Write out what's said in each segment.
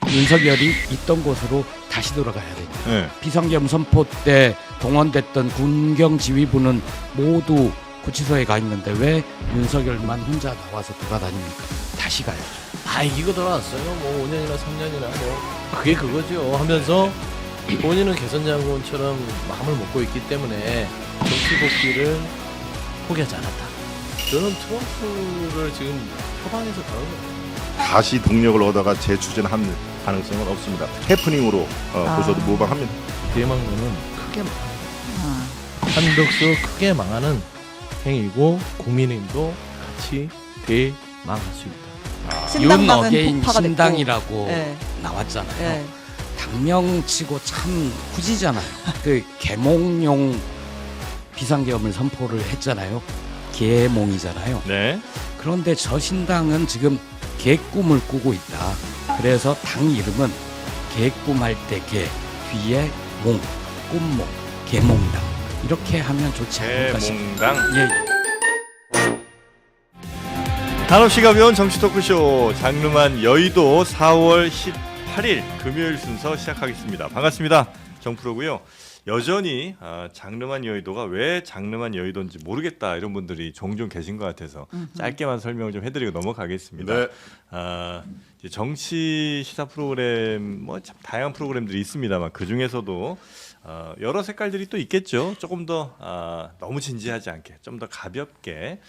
윤석열이 있던 곳으로 다시 돌아가야 됩니다. 네. 비상계엄 선포 때 동원됐던 군경 지휘부는 모두 구치소에 가 있는데 왜 윤석열만 혼자 나와서 돌아다닙니까? 다시 가야죠. 이기고 돌아왔어요. 뭐 5년이나 3년이나 뭐 그게 그거죠. 하면서 본인은 개선 장군처럼 마음을 먹고 있기 때문에 정치 복귀를 포기하지 않았다. 저는 트럼프를 지금 표방해서 가는 거예요. 다시 동력을 얻어가 재추진할 가능성은 없습니다. 해프닝으로 보셔도 무방합니다. 대망론은 크게 한덕수 크게 망하는 행위고 국민의힘도 같이 대망할 수 있다. 신당당은 윤어게인 폭파가 됐고. 신당이라고 네. 나왔잖아요. 네. 당명치고 참 후지잖아요. 그 계몽용 비상계엄을 선포를 했잖아요. 계몽이잖아요. 네. 그런데 저 신당은 지금 개꿈을 꾸고 있다. 그래서 당 이름은 개꿈할 때 개, 뒤에 몽, 꿈몽, 계몽당 이렇게 하면 좋지 않을까 싶습니다. 개몽당. 예. 한없이 가벼운 정치 토크쇼 장르만 여의도 4월 18일 금요일 순서 시작하겠습니다. 반갑습니다. 정프로고요. 여전히 장르만 여의도가 왜 장르만 여의도인지 모르겠다 이런 분들이 종종 계신 것 같아서 짧게만 설명을 좀 해드리고 넘어가겠습니다. 네. 이제 정치 시사 프로그램 뭐 참 다양한 프로그램들이 있습니다만 그 중에서도 여러 색깔들이 또 있겠죠. 조금 더 너무 진지하지 않게 좀 더 가볍게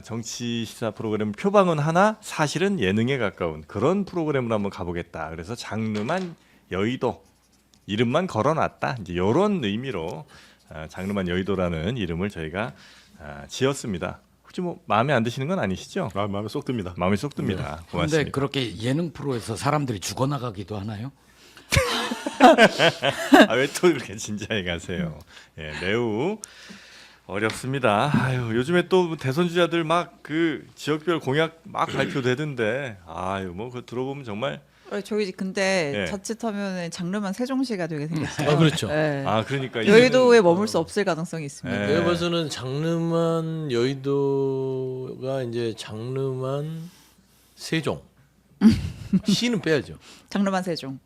정치 시사 프로그램 표방은 하나 사실은 예능에 가까운 그런 프로그램을 한번 가보겠다. 그래서 장르만 여의도 이름만 걸어놨다. 이제 이런 의미로 장르만 여의도라는 이름을 저희가 지었습니다. 혹시 뭐 마음에 안 드시는 건 아니시죠? 마음에 쏙 듭니다. 마음에 쏙 듭니다. 그런데 고맙습니다. 그렇게 예능 프로에서 사람들이 죽어나가기도 하나요? 왜 또 그렇게 진지하게 가세요? 예, 매우 어렵습니다. 아유, 요즘에 또 대선 주자들 막 그 지역별 공약 막 발표되던데, 뭐 그 들어보면 정말 저희 근데 예. 자칫하면 장르만 세종시가 되게 생겼어요. 그렇죠. 네. 그러니까 여의도에 머물 수 없을 가능성이 있습니다. 예. 내가 봐서는 장르만 여의도가 이제 장르만 세종 시는 빼야죠. 장르만 세종.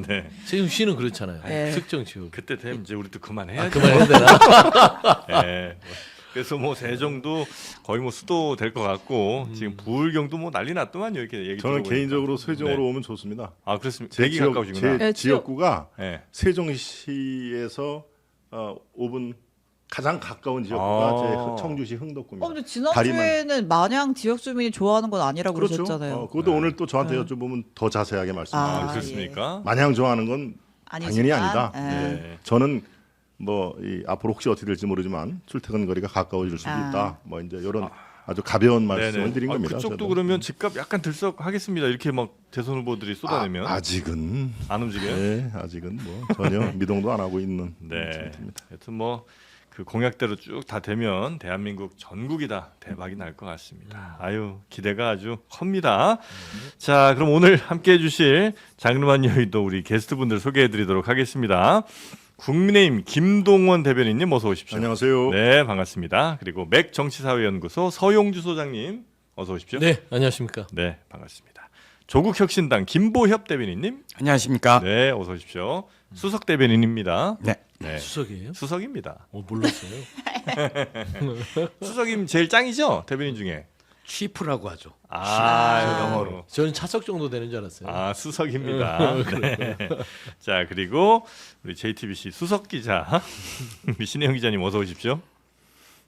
네. 세종시는 그렇잖아요. 네. 특정 지역. 그때 되면 이제 우리도 그만해야죠. 그만해야 되나? 예. 그래서 뭐 세종도 거의 뭐 수도 될 것 같고 지금 부울경도 뭐 난리 났더만 이렇게 얘기. 저는 들어보니까. 개인적으로 세종으로 네. 오면 좋습니다. 그렇습니다. 제 되게 지역, 가까우시구나. 제 지역구가 예. 세종시에서 5분 가장 가까운 지역구가 제 청주시 흥덕구입니다. 근데 지난주에는 마냥 지역 주민이 좋아하는 건 아니라고 그렇죠. 그러셨잖아요. 그것도 오늘 또 저한테 네. 여쭤보면 더 자세하게 말씀드리겠습니다. 그렇습니까? 마냥 좋아하는 건 당연히 아니다. 예. 네. 저는 뭐 앞으로 혹시 어떻게 될지 모르지만 출퇴근 거리가 가까워질 수도 있다. 뭐 이제 이런 아주 가벼운 말씀을 네네. 드린 겁니다. 그쪽도 저도. 그러면 집값 약간 들썩하겠습니다. 이렇게 막 대선 후보들이 쏟아내면 아직은 안 움직여요? 네, 아직은 뭐 전혀 미동도 안 하고 있는 네. 상태입니다. 하여튼 뭐 그 공약대로 쭉 다 되면 대한민국 전국이 다 대박이 날 것 같습니다. 아유 기대가 아주 큽니다. 자 그럼 오늘 함께해 주실 장르만 여의도 우리 게스트분들 소개해드리도록 하겠습니다. 국민의힘 김동원 대변인님 어서 오십시오. 안녕하세요. 네 반갑습니다. 그리고 맥 정치사회연구소 서용주 소장님 어서 오십시오. 네, 안녕하십니까. 네 반갑습니다. 조국혁신당 김보협 대변인님 안녕하십니까? 네 어서 오십시오. 수석 대변인입니다. 네. 네. 수석이에요? 수석입니다. 몰랐어요. 수석이면 제일 짱이죠 대변인 중에. 치프라고 하죠. 영어로. 저는 차석 정도 되는 줄 알았어요. 수석입니다. 네. 자 그리고 우리 JTBC 수석 기자 우리 신혜영 기자님 어서 오십시오.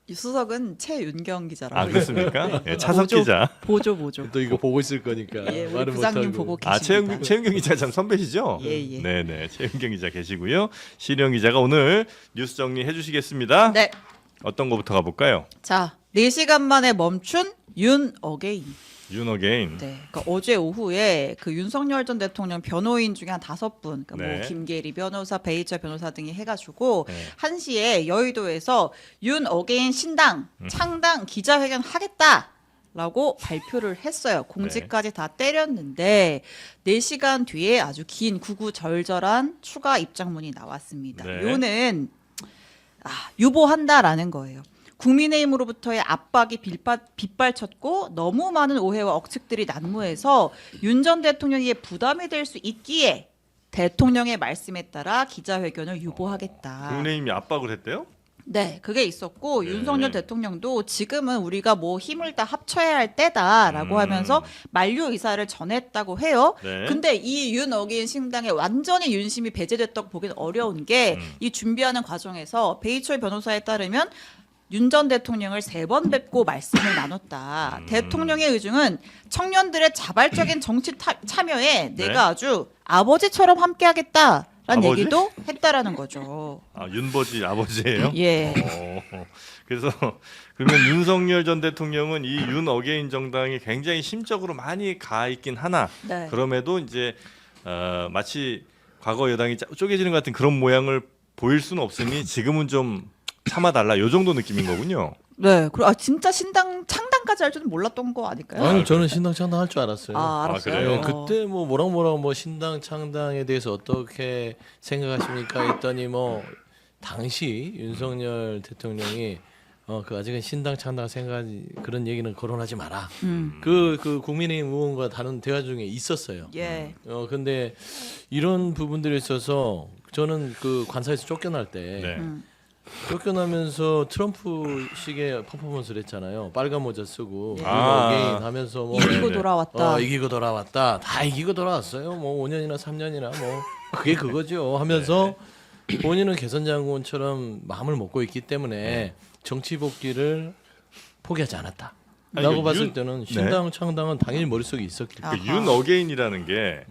이 수석은 최윤경 기자라고. 그렇습니까? 네, 차석 기자. 보조. 또 이거 보고 있을 거니까. 예, 우리 말은 부장님 못하고. 보고 계십니다. 최윤경 기자 참 선배시죠? 예. 네네 최윤경 기자 계시고요. 신혜영 기자가 오늘 뉴스 정리해 주시겠습니다. 네. 어떤 거부터 가볼까요? 자, 4시간 만에 멈춘 윤 어게인. 윤어게인. 네. 그러니까 어제 오후에 그 윤석열 전 대통령 변호인 중에 한 5분, 그러니까 네. 뭐 김계리 변호사, 베이처 변호사 등이 해가지고 네. 1시에 여의도에서 윤 어게인 신당 창당 기자회견 하겠다라고 발표를 했어요. 공지까지 다 때렸는데 4시간 뒤에 아주 긴 구구절절한 추가 입장문이 나왔습니다. 네. 요는 유보한다라는 거예요. 국민의힘으로부터의 압박이 빗발쳤고 너무 많은 오해와 억측들이 난무해서 윤 전 대통령에게 부담이 될 수 있기에 대통령의 말씀에 따라 기자회견을 유보하겠다. 국민의힘이 압박을 했대요? 네, 그게 있었고 네. 윤석열 대통령도 지금은 우리가 뭐 힘을 다 합쳐야 할 때다라고 하면서 만류 의사를 전했다고 해요. 네. 근데 이 윤어게인 신당에 완전히 윤심이 배제됐다고 보기는 어려운 게 이 준비하는 과정에서 베이철 변호사에 따르면 윤 전 대통령을 3번 뵙고 말씀을 나눴다. 대통령의 의중은 청년들의 자발적인 정치 참여에 네. 내가 아주 아버지처럼 함께하겠다라는 아버지? 얘기도 했다라는 거죠. 아, 윤버지 아버지예요? 예. 그래서 그러면 윤석열 전 대통령은 이 윤어게인 정당이 굉장히 심적으로 많이 가 있긴 하나 네. 그럼에도 이제 마치 과거 여당이 쪼개지는 것 같은 그런 모양을 보일 수는 없으니 지금은 좀 참아달라 요 정도 느낌인 거군요. 네, 그리고 진짜 신당 창당까지 할 줄은 몰랐던 거 아닐까요? 아니 저는 신당 창당할 줄 알았어요. 알았어요. 그래요? 네, 그때 뭐 뭐랑 뭐 신당 창당에 대해서 어떻게 생각하십니까 했더니 뭐 당시 윤석열 대통령이 그 아직은 신당 창당 생각 그런 얘기는 거론하지 마라. 그 국민의힘 의원과 다른 대화 중에 있었어요. 예. 근데 이런 부분들에 있어서 저는 그 관사에서 쫓겨날 때 네. 쫓겨나면서 트럼프식의 퍼포먼스를 했잖아요. 빨간 모자 쓰고 예. 어게인 하면서 뭐 이기고 네네. 돌아왔다. 이기고 돌아왔다. 다 이기고 돌아왔어요. 뭐 5년이나 3년이나 뭐 그게 그거죠. 하면서 본인은 개선 장군처럼 마음을 먹고 있기 때문에 정치 복귀를 포기하지 않았다. 아니, 라고 그 봤을 윤- 때는 신당 창당은 당연히 머릿속에 있었기 때문에 그 아하. 윤어게인이라는 게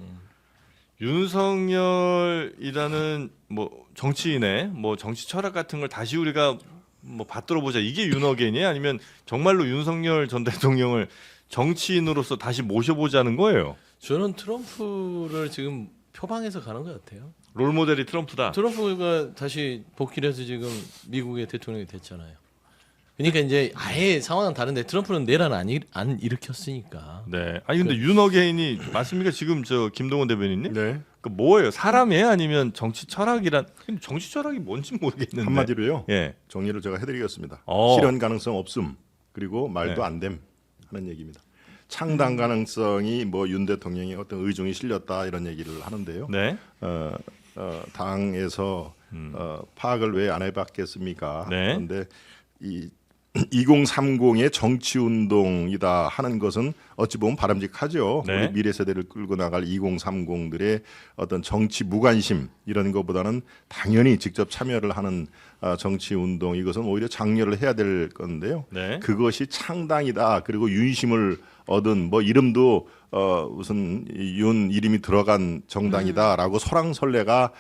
윤석열이라는 뭐 정치인의 뭐 정치 철학 같은 걸 다시 우리가 뭐 받들어 보자 이게 윤어게인이에요? 아니면 정말로 윤석열 전 대통령을 정치인으로서 다시 모셔보자는 거예요? 저는 트럼프를 지금 표방해서 가는 것 같아요. 롤 모델이 트럼프다. 트럼프가 다시 복귀를 해서 지금 미국의 대통령이 됐잖아요. 그러니까 이제 아예 상황은 다른데 트럼프는 내란 안 일으켰으니까. 네. 아니 근데 윤어게인이 맞습니까? 지금 저 김동원 대변인님? 네. 그 뭐예요? 사람이에요? 아니면 정치 철학이란? 근데 정치 철학이 뭔지 모르겠는데. 한마디로요. 예. 정리를 제가 해드리겠습니다. 어. 실현 가능성 없음 그리고 말도 네. 안 됨 하는 얘기입니다. 창당 가능성이 뭐 윤 대통령이 어떤 의중이 실렸다 이런 얘기를 하는데요. 네. 당에서 파악을 왜 안 해봤겠습니까? 네. 그런데 이 2030의 정치 운동이다 하는 것은 어찌 보면 바람직하죠. 네. 우리 미래 세대를 끌고 나갈 2030들의 어떤 정치 무관심 이런 것보다는 당연히 직접 참여를 하는 정치 운동 이것은 오히려 장려를 해야 될 건데요. 네. 그것이 창당이다. 그리고 윤심을 얻은 뭐 이름도 무슨 윤 이름이 들어간 정당이다라고 설왕설래가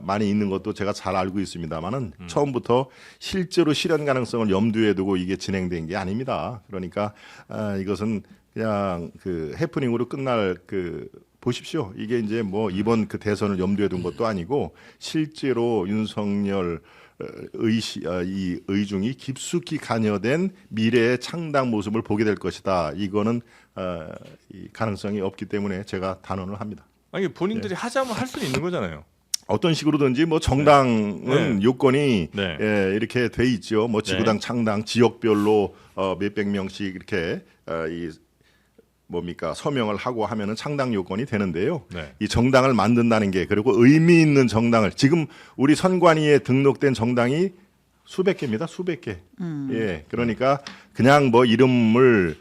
많이 있는 것도 제가 잘 알고 있습니다만은 처음부터 실제로 실현 가능성을 염두에 두고 이게 진행된 게 아닙니다. 그러니까 이것은 그냥 그 해프닝으로 끝날 그 보십시오. 이게 이제 뭐 이번 그 대선을 염두에 둔 것도 아니고 실제로 윤석열 이 의중이 깊숙이 관여된 미래의 창당 모습을 보게 될 것이다. 이거는 이 가능성이 없기 때문에 제가 단언을 합니다. 아니 본인들이 하자면 할 수 있는 거잖아요. 어떤 식으로든지 뭐 정당은 네. 요건이 네. 이렇게 돼 있죠. 뭐 지구당 창당 지역별로 몇백 명씩 이렇게 이 뭡니까 서명을 하고 하면은 창당 요건이 되는데요. 네. 이 정당을 만든다는 게 그리고 의미 있는 정당을 지금 우리 선관위에 등록된 정당이 수백 개입니다. 수백 개. 예, 그러니까 그냥 뭐 이름을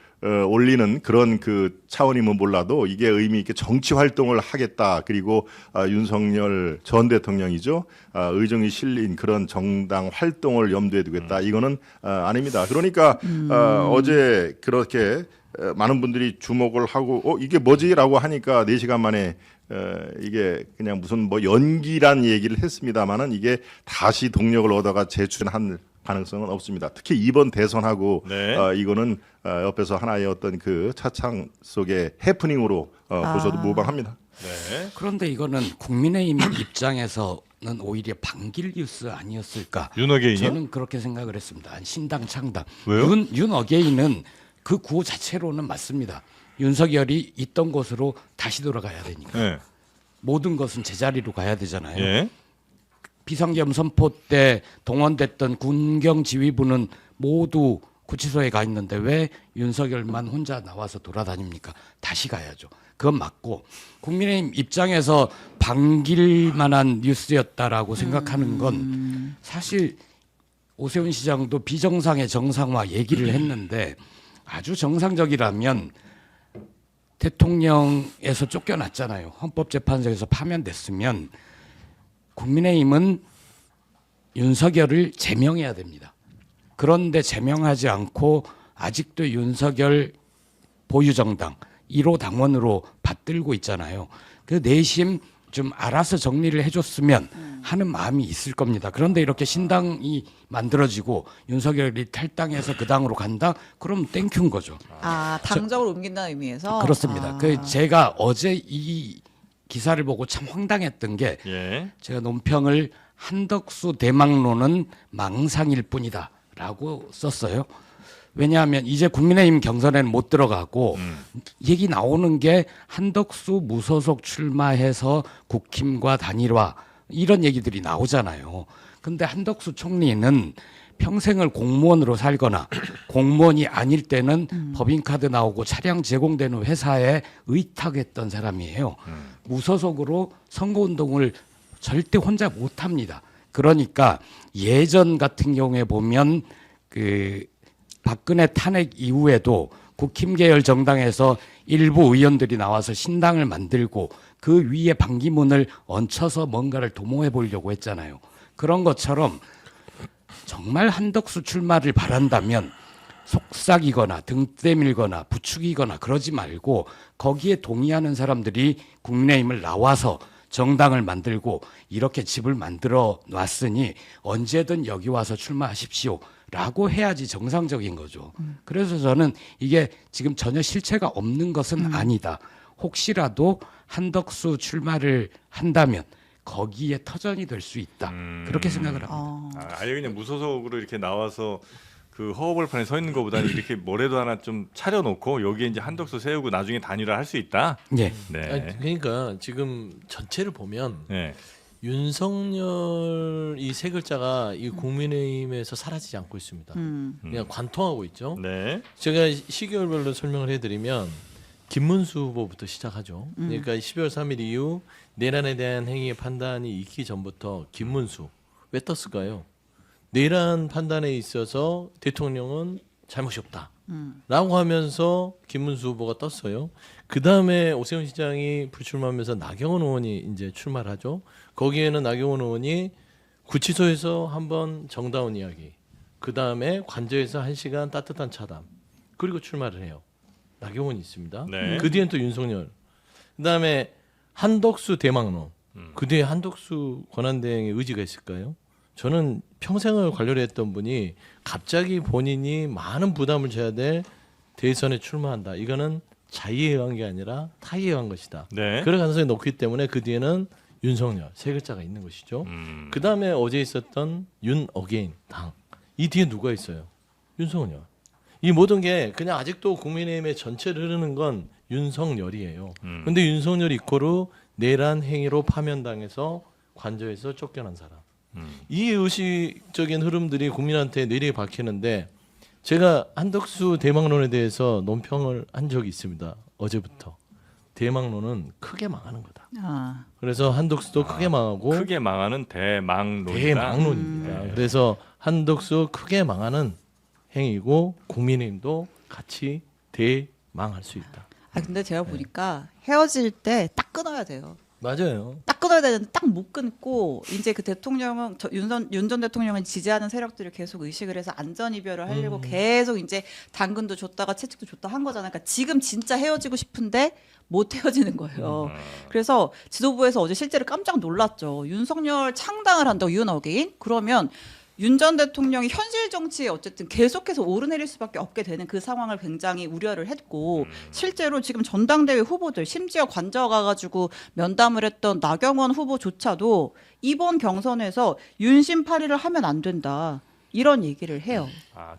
올리는 그런 그 차원이면 몰라도 이게 의미 있게 정치 활동을 하겠다. 그리고 윤석열 전 대통령이죠. 의정이 실린 그런 정당 활동을 염두에 두겠다. 이거는 아닙니다. 그러니까 어제 그렇게 많은 분들이 주목을 하고 이게 뭐지라고 하니까 4시간 만에 이게 그냥 무슨 뭐 연기란 얘기를 했습니다만은 이게 다시 동력을 얻어가 재출한 가능성은 없습니다. 특히 이번 대선하고 네. 이거는 옆에서 하나의 어떤 그 차창 속의 해프닝으로 보셔도 무방합니다. 네. 그런데 이거는 국민의힘 입장에서는 오히려 반길 뉴스 아니었을까? 윤어게인이요? 저는 그렇게 생각을 했습니다. 신당 창당. 왜요? 윤어게인은 그 구호 자체로는 맞습니다. 윤석열이 있던 곳으로 다시 돌아가야 되니까. 네. 모든 것은 제자리로 가야 되잖아요. 예. 비상계엄 선포 때 동원됐던 군경 지휘부는 모두 구치소에 가 있는데 왜 윤석열만 혼자 나와서 돌아다닙니까? 다시 가야죠. 그건 맞고 국민의힘 입장에서 반길 만한 뉴스였다라고 생각하는 건 사실 오세훈 시장도 비정상의 정상화 얘기를 했는데 아주 정상적이라면 대통령에서 쫓겨났잖아요. 헌법재판소에서 파면됐으면 국민의힘은 윤석열을 제명해야 됩니다. 그런데 제명하지 않고 아직도 윤석열 보유정당 1호 당원으로 받들고 있잖아요. 그 내심 좀 알아서 정리를 해줬으면 하는 마음이 있을 겁니다. 그런데 이렇게 신당이 만들어지고 윤석열이 탈당해서 그 당으로 간다? 그럼 땡큐인 거죠. 아, 당적을 옮긴다는 의미에서? 그렇습니다. 아. 그 제가 어제 이 기사를 보고 참 황당했던 게 예. 제가 논평을 한덕수 대망론은 망상일 뿐이다라고 썼어요. 왜냐하면 이제 국민의힘 경선에는 못 들어가고 얘기 나오는 게 한덕수 무소속 출마해서 국힘과 단일화 이런 얘기들이 나오잖아요. 근데 한덕수 총리는 평생을 공무원으로 살거나 공무원이 아닐 때는 법인카드 나오고 차량 제공되는 회사에 의탁했던 사람이에요. 무소속으로 선거운동을 절대 혼자 못합니다. 그러니까 예전 같은 경우에 보면 그 박근혜 탄핵 이후에도 국힘 계열 정당에서 일부 의원들이 나와서 신당을 만들고 그 위에 반기문을 얹혀서 뭔가를 도모해 보려고 했잖아요. 그런 것처럼 정말 한덕수 출마를 바란다면 속삭이거나 등 때밀거나 부추기거나 그러지 말고 거기에 동의하는 사람들이 국민의힘을 나와서 정당을 만들고 이렇게 집을 만들어 놨으니 언제든 여기 와서 출마하십시오. 라고 해야지 정상적인 거죠. 그래서 저는 이게 지금 전혀 실체가 없는 것은 아니다. 혹시라도 한덕수 출마를 한다면 거기에 터전이 될 수 있다. 그렇게 생각을 합니다. 아예 그냥 무소속으로 이렇게 나와서 그 허허벌판에 서 있는 것보다는 이렇게 뭐라도 하나 좀 차려놓고 여기에 이제 한덕수 세우고 나중에 단일화 할 수 있다. 예. 네. 아니, 그러니까 지금 전체를 보면 네. 윤석열 이 세 글자가 이 국민의힘에서 사라지지 않고 있습니다. 그냥 관통하고 있죠. 네. 제가 시기열별로 설명을 해드리면 김문수 후보부터 시작하죠. 그러니까 12월 3일 이후 내란에 대한 행위의 판단이 있기 전부터 김문수 왜 떴을까요? 내란 판단에 있어서 대통령은 잘못이 없다. 라고 하면서 김문수 후보가 떴어요. 그 다음에 오세훈 시장이 불출마하면서 나경원 의원이 이제 출마를 하죠. 거기에는 나경원 의원이 구치소에서 한번 정다운 이야기, 그 다음에 관저에서 1시간 따뜻한 차담, 그리고 출마를 해요. 나경원이 있습니다. 네. 그 뒤엔 또 윤석열. 그 다음에 한덕수 대망론. 그 뒤에 한덕수 권한대행의 의지가 있을까요? 저는 평생을 관료를 했던 분이 갑자기 본인이 많은 부담을 져야 될 대선에 출마한다. 이거는 자의에 의한 게 아니라 타의에 의한 것이다. 네. 그럴 가능성이 높기 때문에 그 뒤에는 윤석열 세 글자가 있는 것이죠. 그 다음에 어제 있었던 윤 어게인 당. 이 뒤에 누가 있어요? 윤석열. 이 모든 게 그냥 아직도 국민의힘의 전체를 흐르는 건 윤석열이에요. 근데 윤석열 이코르 내란 행위로 파면당해서 관저에서 쫓겨난 사람. 이 의식적인 흐름들이 국민한테 내리에 박히는데 제가 한덕수 대망론에 대해서 논평을 한 적이 있습니다. 어제부터. 대망론은 크게 망하는 거다. 아. 그래서 한덕수도 크게 망하고 크게 망하는 대망론이다. 대망론입니다. 그래서 한덕수 크게 망하는 행위고 국민의힘도 같이 대망할 수 있다. 아 근데 제가 보니까 헤어질 때 딱 끊어야 돼요. 맞아요. 딱 끊어야 되는데 딱 못 끊고 이제 그 대통령은 윤 전 대통령을 지지하는 세력들을 계속 의식을 해서 안전 이별을 하려고 계속 이제 당근도 줬다가 채찍도 줬다 한 거잖아요. 그러니까 지금 진짜 헤어지고 싶은데 못 헤어지는 거예요. 그래서 지도부에서 어제 실제로 깜짝 놀랐죠. 윤석열 창당을 한다고 윤 어게인? 그러면 윤 전 대통령이 현실 정치에 어쨌든 계속해서 오르내릴 수밖에 없게 되는 그 상황을 굉장히 우려를 했고 실제로 지금 전당대회 후보들 심지어 관저 가가지고 면담을 했던 나경원 후보조차도 이번 경선에서 윤심파리를 하면 안 된다. 이런 얘기를 해요.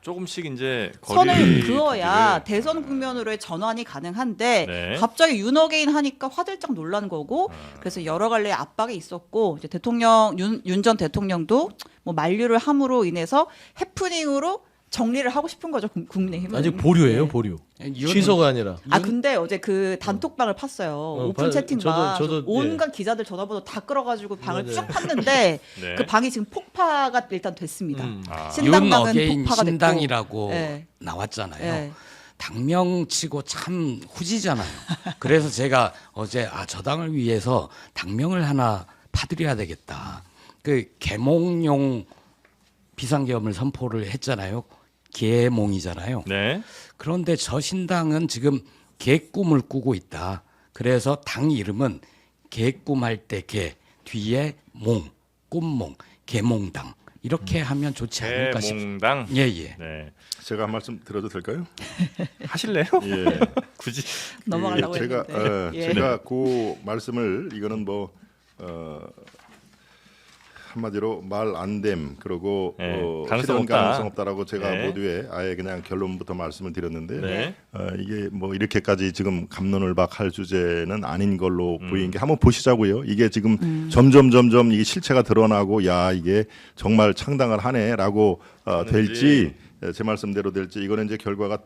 조금씩 이제 선을 거리 그어야 두기를- 대선 국면으로의 전환이 가능한데 네. 갑자기 윤어게인 하니까 화들짝 놀란 거고 그래서 여러 갈래 압박이 있었고 이제 대통령 윤 전 대통령도 뭐 만류를 함으로 인해서 해프닝으로 정리를 하고 싶은 거죠 국민의힘은. 아직 보류예요, 네. 보류. 윤- 취소가 아니라. 아 근데 어제 그 단톡방을 팠어요. 오픈 채팅방. 저도, 온갖 기자들 전화번호 다 끌어가지고 방을 맞아요. 쭉 팠는데 네. 그 방이 지금 폭파가 일단 됐습니다. 아. 신당방은 윤어게인 폭파가 됐고. 신당이라고 네. 나왔잖아요. 네. 당명치고 참 후지잖아요. 그래서 제가 어제 저 당을 위해서 당명을 하나 파드려야 되겠다. 그 계몽용 비상계엄을 선포를 했잖아요. 계몽이잖아요. 네. 그런데 저 신당은 지금 개꿈을 꾸고 있다. 그래서 당 이름은 개꿈할 때 개, 뒤에 몽, 꿈몽, 계몽당 이렇게 하면 좋지 않을까 싶습니다. 대몽당. 예예. 네. 제가 한 말씀 드려도 될까요? 하실래요? 예. 굳이. 넘어가려고 제가 했는데. 예. 제가 그 말씀을 이거는 뭐 한마디로 말 안됨 그리고 네, 실현 가능성 없다. 가능성 없다라고 제가 네. 모두에 아예 그냥 결론부터 말씀을 드렸는데 네. 이게 뭐 이렇게까지 지금 갑론을박할 주제는 아닌 걸로 보이는 게 한번 보시자고요. 이게 지금 점점 이게 실체가 드러나고 야 이게 정말 창당을 하네라고 될지 제 말씀대로 될지 이거는 이제 결과가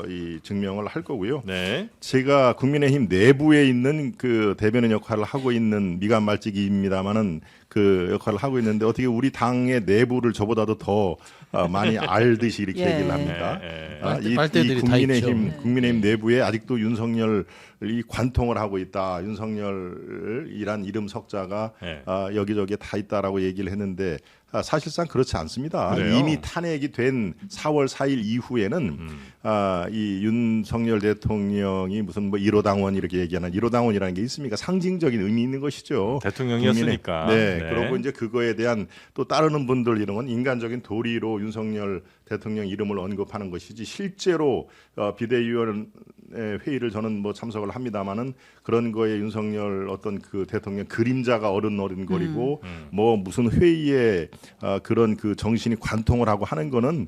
이 증명을 할 거고요. 네. 제가 국민의힘 내부에 있는 그 대변인 역할을 하고 있는 미간 말찌기입니다만은 그 역할을 하고 있는데 어떻게 우리 당의 내부를 저보다도 더 많이 알듯이 이렇게 예. 얘기를 합니까? 예, 예. 빨대들이 다 있죠. 국민의힘 내부에 아직도 윤석열이 관통을 하고 있다. 윤석열이란 이름 석자가 예. 여기저기에 다 있다라고 얘기를 했는데 사실상 그렇지 않습니다. 그래요? 이미 탄핵이 된 4월 4일 이후에는 이 윤석열 대통령이 무슨 뭐 1호 당원 이렇게 얘기하는 1호 당원이라는 게 있습니까? 상징적인 의미 있는 것이죠. 대통령이었으니까. 네. 네. 그리고 이제 그거에 대한 또 따르는 분들 이런 건 인간적인 도리로 윤석열 대통령 이름을 언급하는 것이지 실제로 비대위원 회의를 저는 뭐 참석을 합니다만은 그런 거에 윤석열 어떤 그 대통령 그림자가 어른거리고 뭐 무슨 회의에 그런 그 정신이 관통을 하고 하는 거는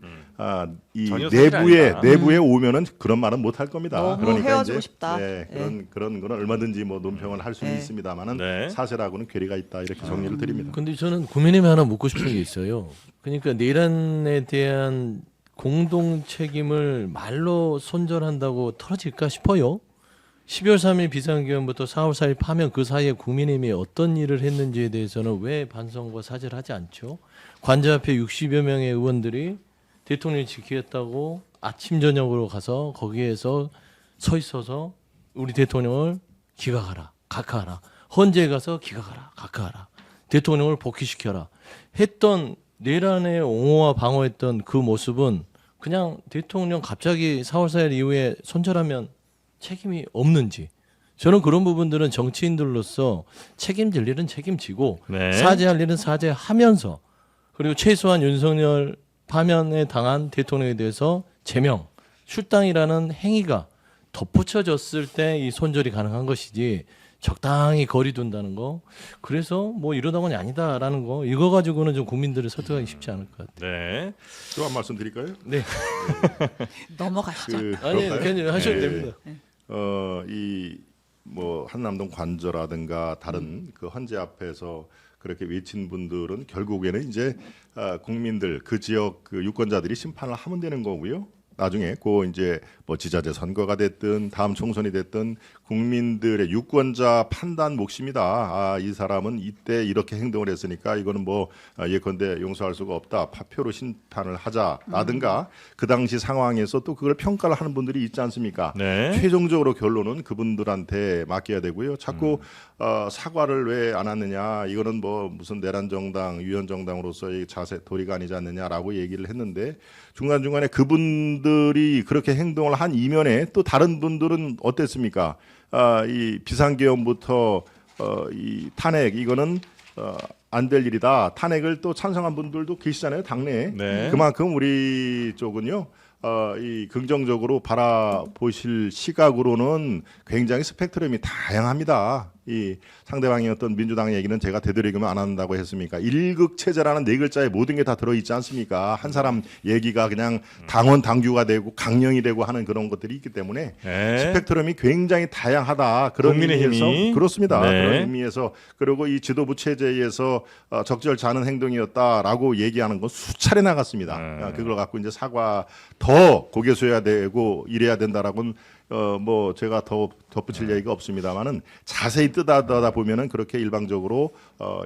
이 전혀 사실이 아니다. 내부에 오면은 그런 말은 못 할 겁니다. 너무 그러니까 헤어지고 이제 싶다. 네, 그런 거는 얼마든지 뭐 논평을 할 수는 네. 있습니다만은 네. 사실하고는 괴리가 있다 이렇게 정리를 드립니다. 근데 저는 국민의힘에 하나 묻고 싶은 게 있어요. 그러니까 내란에 대한 공동 책임을 말로 손절한다고 털어질까 싶어요. 12월 3일 비상계엄부터 4월 4일 파면 그 사이에 국민의힘이 어떤 일을 했는지에 대해서는 왜 반성과 사죄를 하지 않죠? 관저 앞에 60여 명의 의원들이 대통령을 지키겠다고 아침 저녁으로 가서 거기에서 서 있어서 우리 대통령을 기각하라, 각하하라. 헌재에 가서 기각하라, 각하하라. 대통령을 복귀시켜라. 했던 내란의 옹호와 방어했던 그 모습은 그냥 대통령 갑자기 4월 4일 이후에 손절하면 책임이 없는지 저는 그런 부분들은 정치인들로서 책임질 일은 책임지고 네. 사죄할 일은 사죄하면서 그리고 최소한 윤석열 파면에 당한 대통령에 대해서 제명, 출당이라는 행위가 덧붙여졌을 때 이 손절이 가능한 것이지 적당히 거리 둔다는 거 그래서 뭐 이러다보니 아니다라는 거 이거 가지고는 좀 국민들을 설득하기 쉽지 않을 것 같아요. 네. 또 한 말씀 드릴까요? 네. 넘어가시죠. 아니 그럴까요? 그냥 하셔도 네. 됩니다. 이 뭐 한남동 관저라든가 다른 그 헌재 앞에서 그렇게 외친 분들은 결국에는 이제 국민들 그 지역 그 유권자들이 심판을 하면 되는 거고요. 나중에 그 이제 뭐 지자체 선거가 됐든 다음 총선이 됐든 국민들의 유권자 판단 몫입니다. 이 사람은 이때 이렇게 행동을 했으니까 이거는 뭐 예컨대 용서할 수가 없다. 파표로 심판을 하자라든가 그 당시 상황에서 또 그걸 평가를 하는 분들이 있지 않습니까? 네. 최종적으로 결론은 그분들한테 맡겨야 되고요. 자꾸 사과를 왜 안 하느냐? 이거는 뭐 무슨 내란 정당, 위헌 정당으로서의 자세 도리가 아니지 않느냐라고 얘기를 했는데 중간중간에 그분들이 그렇게 행동을 한 이면에 또 다른 분들은 어땠습니까? 이 비상계엄부터 이 탄핵 이거는 안 될 일이다. 탄핵을 또 찬성한 분들도 계시잖아요, 당내에. 네. 그만큼 우리 쪽은요. 이 긍정적으로 바라보실 시각으로는 굉장히 스펙트럼이 다양합니다. 이 상대방의 어떤 민주당 얘기는 제가 되도록이면 안 한다고 했습니까? 일극 체제라는 네 글자에 모든 게 다 들어 있지 않습니까? 한 사람 얘기가 그냥 당원 당규가 되고 강령이 되고 하는 그런 것들이 있기 때문에 네. 스펙트럼이 굉장히 다양하다. 그런 국민의힘이. 의미에서 그렇습니다. 네. 그런 의미에서 그리고 이 지도부 체제에서 적절치 않은 행동이었다라고 얘기하는 건 수차례 나갔습니다. 그걸 갖고 이제 사과 더 고개 숙여야 되고 이래야 된다라고는 뭐 제가 더 덧붙일 얘기가 없습니다만은 자세히 뜯어다 보면은 그렇게 일방적으로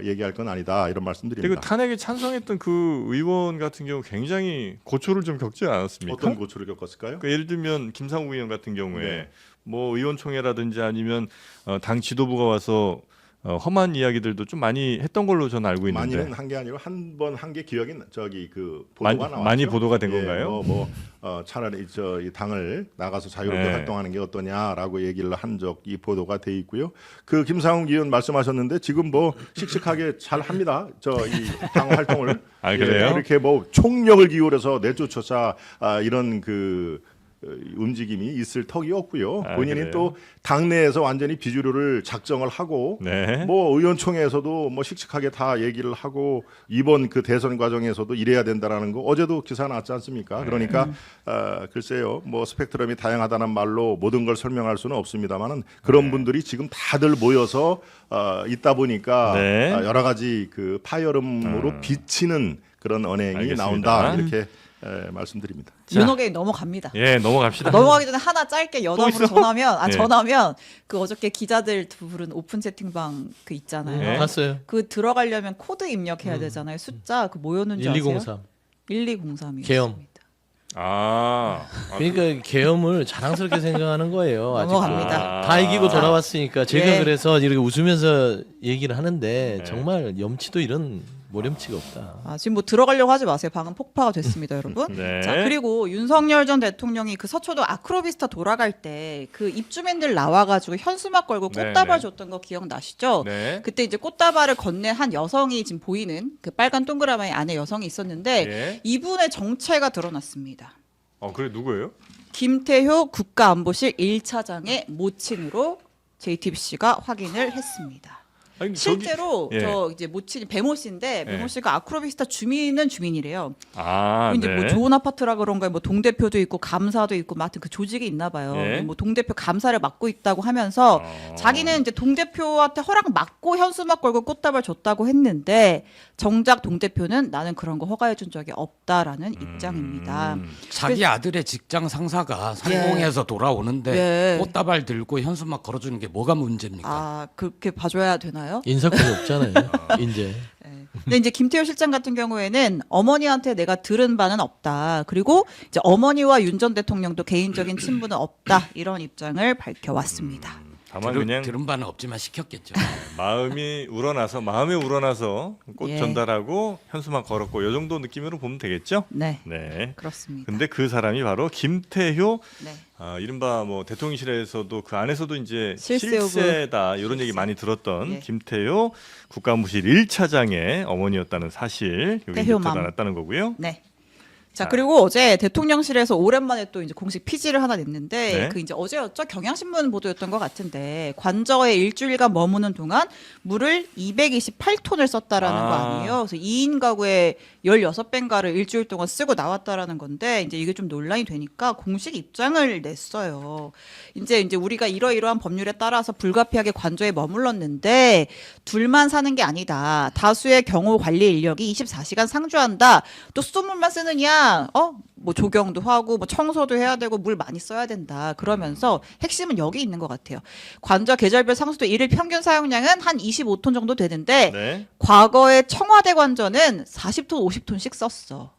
얘기할 건 아니다 이런 그리고 말씀드립니다. 탄핵에 찬성했던 그 의원 같은 경우 굉장히 고초를 좀 겪지 않았습니까? 어떤 고초를 겪었을까요? 그러니까 예를 들면 김상우 의원 같은 경우에 네. 뭐 의원총회라든지 아니면 당 지도부가 와서 험한 이야기들도 좀 많이 했던 걸로 저는 알고 있는데 많이는 한 게 아니고 한 번 한 게 기억이 저기 그 보도가 나왔죠. 많이 보도가 된 건가요? 차라리 이 당을 나가서 자유롭게 네. 활동하는 게 어떠냐라고 얘기를 한 적이 보도가 돼 있고요. 그 김상훈 의원 말씀하셨는데 지금 뭐 씩씩하게 잘 합니다. 이 당 활동을 아, 그래요? 이렇게 뭐 총력을 기울여서 내쫓자 이런 그 움직임이 있을 턱이 없고요. 아, 본인이 그래요? 또 당내에서 완전히 비주류를 작정을 하고 네. 뭐 의원총회에서도 뭐 씩씩하게 다 얘기를 하고 이번 그 대선 과정에서도 이래야 된다라는 거 어제도 기사 나왔지 않습니까? 그러니까 글쎄요, 뭐 스펙트럼이 다양하다는 말로 모든 걸 설명할 수는 없습니다만은 그런 분들이 지금 다들 모여서 있다 보니까 네. 여러 가지 그 파열음으로 비치는 그런 언행이 알겠습니다. 나온다 이렇게 말씀드립니다. 윤호계 넘어갑니다. 예, 넘어갑시다. 넘어가기 전에 하나 짧게 또 연합으로 있어? 전하면 네. 전하면 그 어저께 기자들 부른 오픈 채팅방 그 있잖아요. 네. 봤어요. 그 들어가려면 코드 입력해야 되잖아요. 숫자 그 뭐였는지 아세요? 1203. 1203이요. 계엄. 그러니까 계엄을 자랑스럽게 생각하는 거예요. 아직도. 넘어갑니다. 다 이기고 돌아왔으니까 제가 예. 그래서 이렇게 웃으면서 얘기를 하는데 네. 정말 염치도 이런 모렴치가 없다. 지금 뭐 들어가려고 하지 마세요. 방은 폭파가 됐습니다, 여러분. 네. 자, 그리고 윤석열 전 대통령이 그 서초동 아크로비스타 돌아갈 때 그 입주민들 나와가지고 현수막 걸고 네, 꽃다발 네. 줬던 거 기억나시죠? 네. 그때 이제 꽃다발을 건넨 한 여성이 지금 보이는 그 빨간 동그라미 안에 여성이 있었는데 예. 이분의 정체가 드러났습니다. 그래 누구예요? 김태효 국가안보실 1차장의 모친으로 JTBC가 확인을 했습니다. 아니, 실제로 예. 저 이제 모친이 배모 씨인데 배모 씨가 아크로비스타 주민은 주민이래요. 네. 뭐 좋은 아파트라 그런가 뭐 동대표도 있고 감사도 있고 뭐 하여튼 그 조직이 있나 봐요. 예. 뭐 동대표 감사를 맡고 있다고 하면서 자기는 이제 동대표한테 허락 받고 현수막 걸고 꽃다발 줬다고 했는데 정작 동대표는 나는 그런 거 허가해 준 적이 없다라는 입장입니다. 자기 아들의 직장 상사가 성공해서 돌아오는데 예. 꽃다발 들고 현수막 걸어주는 게 뭐가 문제입니까? 그렇게 봐줘야 되나요? 인사권이 없잖아요. 이제. 근데 이제 김태효 실장 같은 경우에는 어머니한테 내가 들은 바는 없다. 그리고 이제 어머니와 윤 전 대통령도 개인적인 친분은 없다. 이런 입장을 밝혀왔습니다. 다만 그냥 들은 바는 없지만 시켰겠죠. 마음에 우러나서 꽃 예. 전달하고 현수막 걸었고 이 정도 느낌으로 보면 되겠죠? 네, 네. 그렇습니다. 근데 그 사람이 바로 김태효 네. 이른바 뭐 대통령실에서도 그 안에서도 이제 실세 오브- 실세다 이런 얘기 많이 들었던 예. 김태효 국가안보실 1차장의 어머니였다는 사실 여기 이제 태효맘. 드러났다는 거고요. 네. 자, 그리고 어제 대통령실에서 오랜만에 또 이제 공식 피지를 하나 냈는데 네. 그 이제 어제였죠? 경향신문 보도였던 것 같은데 관저에 일주일간 머무는 동안 물을 228톤을 썼다라는 거 아니에요. 그래서 2인 가구에 16뱅가를 일주일 동안 쓰고 나왔다라는 건데 이제 이게 좀 논란이 되니까 공식 입장을 냈어요. 이제 우리가 이러이러한 법률에 따라서 불가피하게 관저에 머물렀는데 둘만 사는 게 아니다. 다수의 경호 관리 인력이 24시간 상주한다. 또 수돗물만 쓰느냐? 뭐 조경도 하고 뭐 청소도 해야 되고 물 많이 써야 된다. 그러면서 핵심은 여기 있는 것 같아요. 관저 계절별 상수도 일일 평균 사용량은 한 25톤 정도 되는데 네. 과거에 청와대 관저는 40톤, 50톤씩 썼어.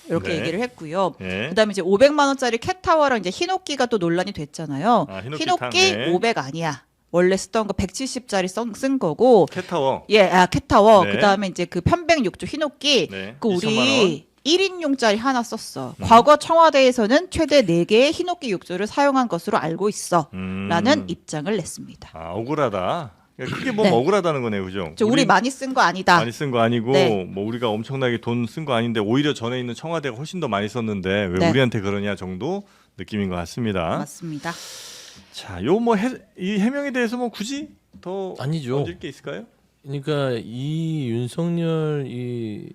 이렇게 네. 얘기를 했고요. 네. 그다음에 이제 500만 원짜리 캣타워랑 이제 흰옥기가 또 논란이 됐잖아요. 흰옥기 흰옥기 탕, 네. 500 아니야. 원래 쓰던 거 170짜리 쓴 거고. 캣타워. 캣타워. 네. 그다음에 이제 그 편백육조 흰옥기. 네. 그 2천만 원. 우리 1인용짜리 하나 썼어. 과거 청와대에서는 최대 4개의 흰옥기 육조를 사용한 것으로 알고 있어. 라는 입장을 냈습니다. 억울하다. 그러니까 크게 보면 네. 억울하다는 거네요, 그죠? 우리 많이 쓴 거 아니다. 많이 쓴 거 아니고 네. 뭐 우리가 엄청나게 돈 쓴 거 아닌데 오히려 전에 있는 청와대가 훨씬 더 많이 썼는데 왜 네. 우리한테 그러냐 정도 느낌인 것 같습니다. 맞습니다. 자, 요 뭐 이 해명에 대해서 뭐 굳이 더 아니죠. 얹을 게 있을까요? 그러니까 이 윤석열 이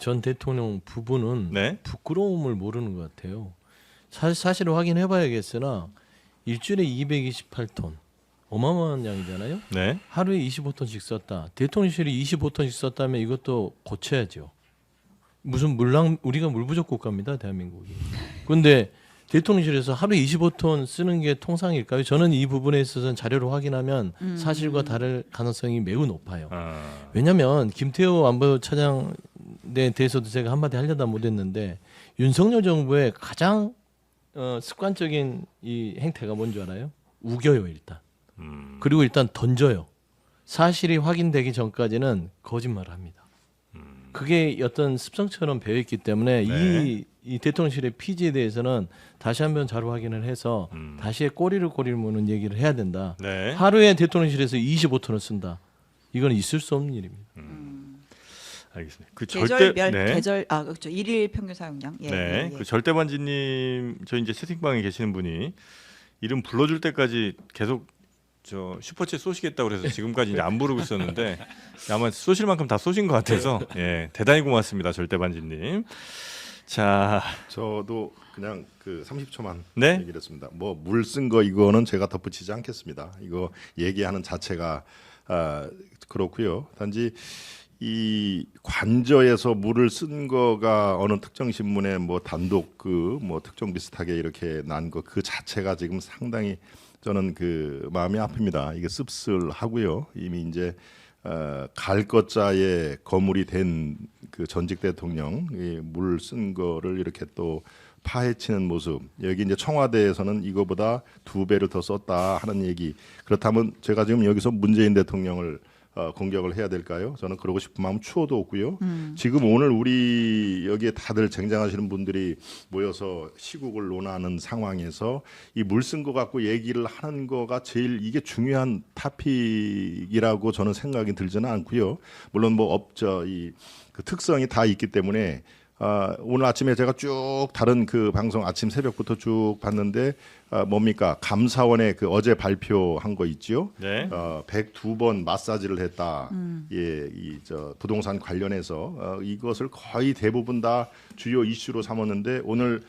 전 대통령 부부는 네. 부끄러움을 모르는 것 같아요. 사실을 확인해봐야겠으나 일주일에 228톤 어마어마한 양이잖아요. 네. 하루에 25톤씩 썼다. 대통령실이 25톤씩 썼다면 이것도 고쳐야죠. 무슨 우리가 물 부족 국가입니다, 대한민국이. 그런데 대통령실에서 하루에 25톤 쓰는 게 통상일까요? 저는 이 부분에 있어서는 자료를 확인하면 사실과 다를 가능성이 매우 높아요. 왜냐하면 김태호 안보차장에 대해서도 제가 한마디 하려다 못했는데 윤석열 정부의 가장 습관적인 이 행태가 뭔지 알아요? 우겨요 일단. 그리고 일단 던져요. 사실이 확인되기 전까지는 거짓말을 합니다. 그게 어떤 습성처럼 배어있기 때문에 네. 이 대통령실의 피지에 대해서는 다시 한번 자료 확인을 해서 다시 꼬리를 무는 얘기를 해야 된다. 네. 하루에 대통령실에서 25톤을 쓴다. 이건 있을 수 없는 일입니다. 알겠습니다. 그 계절별 네. 계절 그렇죠. 일일 평균 사용량. 예, 네. 예, 예. 그 절대반지님 저 이제 채팅방에 계시는 분이 이름 불러줄 때까지 계속 저 슈퍼챗 쏘시겠다고 그래서 지금까지 이제 안 부르고 있었는데 아마 쏘실 만큼 다 쏘신 것 같아서 예 대단히 고맙습니다 절대반지님. 자, 저도 그냥 그 30초만 네? 얘기를 했습니다. 뭐 물 쓴 거 이거는 제가 덧붙이지 않겠습니다. 이거 얘기하는 자체가 그렇고요. 단지 이 관저에서 물을 쓴 거가 어느 특정 신문에 뭐 단독 그 뭐 특정 비슷하게 이렇게 난 거 그 자체가 지금 상당히 저는 그 마음이 아픕니다. 이게 씁쓸하고요. 이미 이제 갈 것자에 거물이 된 그 전직 대통령 물 쓴 거를 이렇게 또 파헤치는 모습. 여기 이제 청와대에서는 이거보다 2배를 더 썼다 하는 얘기. 그렇다면 제가 지금 여기서 문재인 대통령을 공격을 해야 될까요? 저는 그러고 싶은 마음 추호도 없고요. 지금 오늘 우리 여기에 다들 쟁쟁하시는 분들이 모여서 시국을 논하는 상황에서 이 물 쓴 거 갖고 얘기를 하는 거가 제일 이게 중요한 타픽이라고 저는 생각이 들지는 않고요. 물론 뭐 그 특성이 다 있기 때문에 오늘 아침에 제가 쭉 다른 그 방송 아침 새벽부터 쭉 봤는데 뭡니까 감사원의 그 어제 발표한 거 있지요. 네. 102번 마사지를 했다. 예, 저 부동산 관련해서 이것을 거의 대부분 다 주요 이슈로 삼았는데 오늘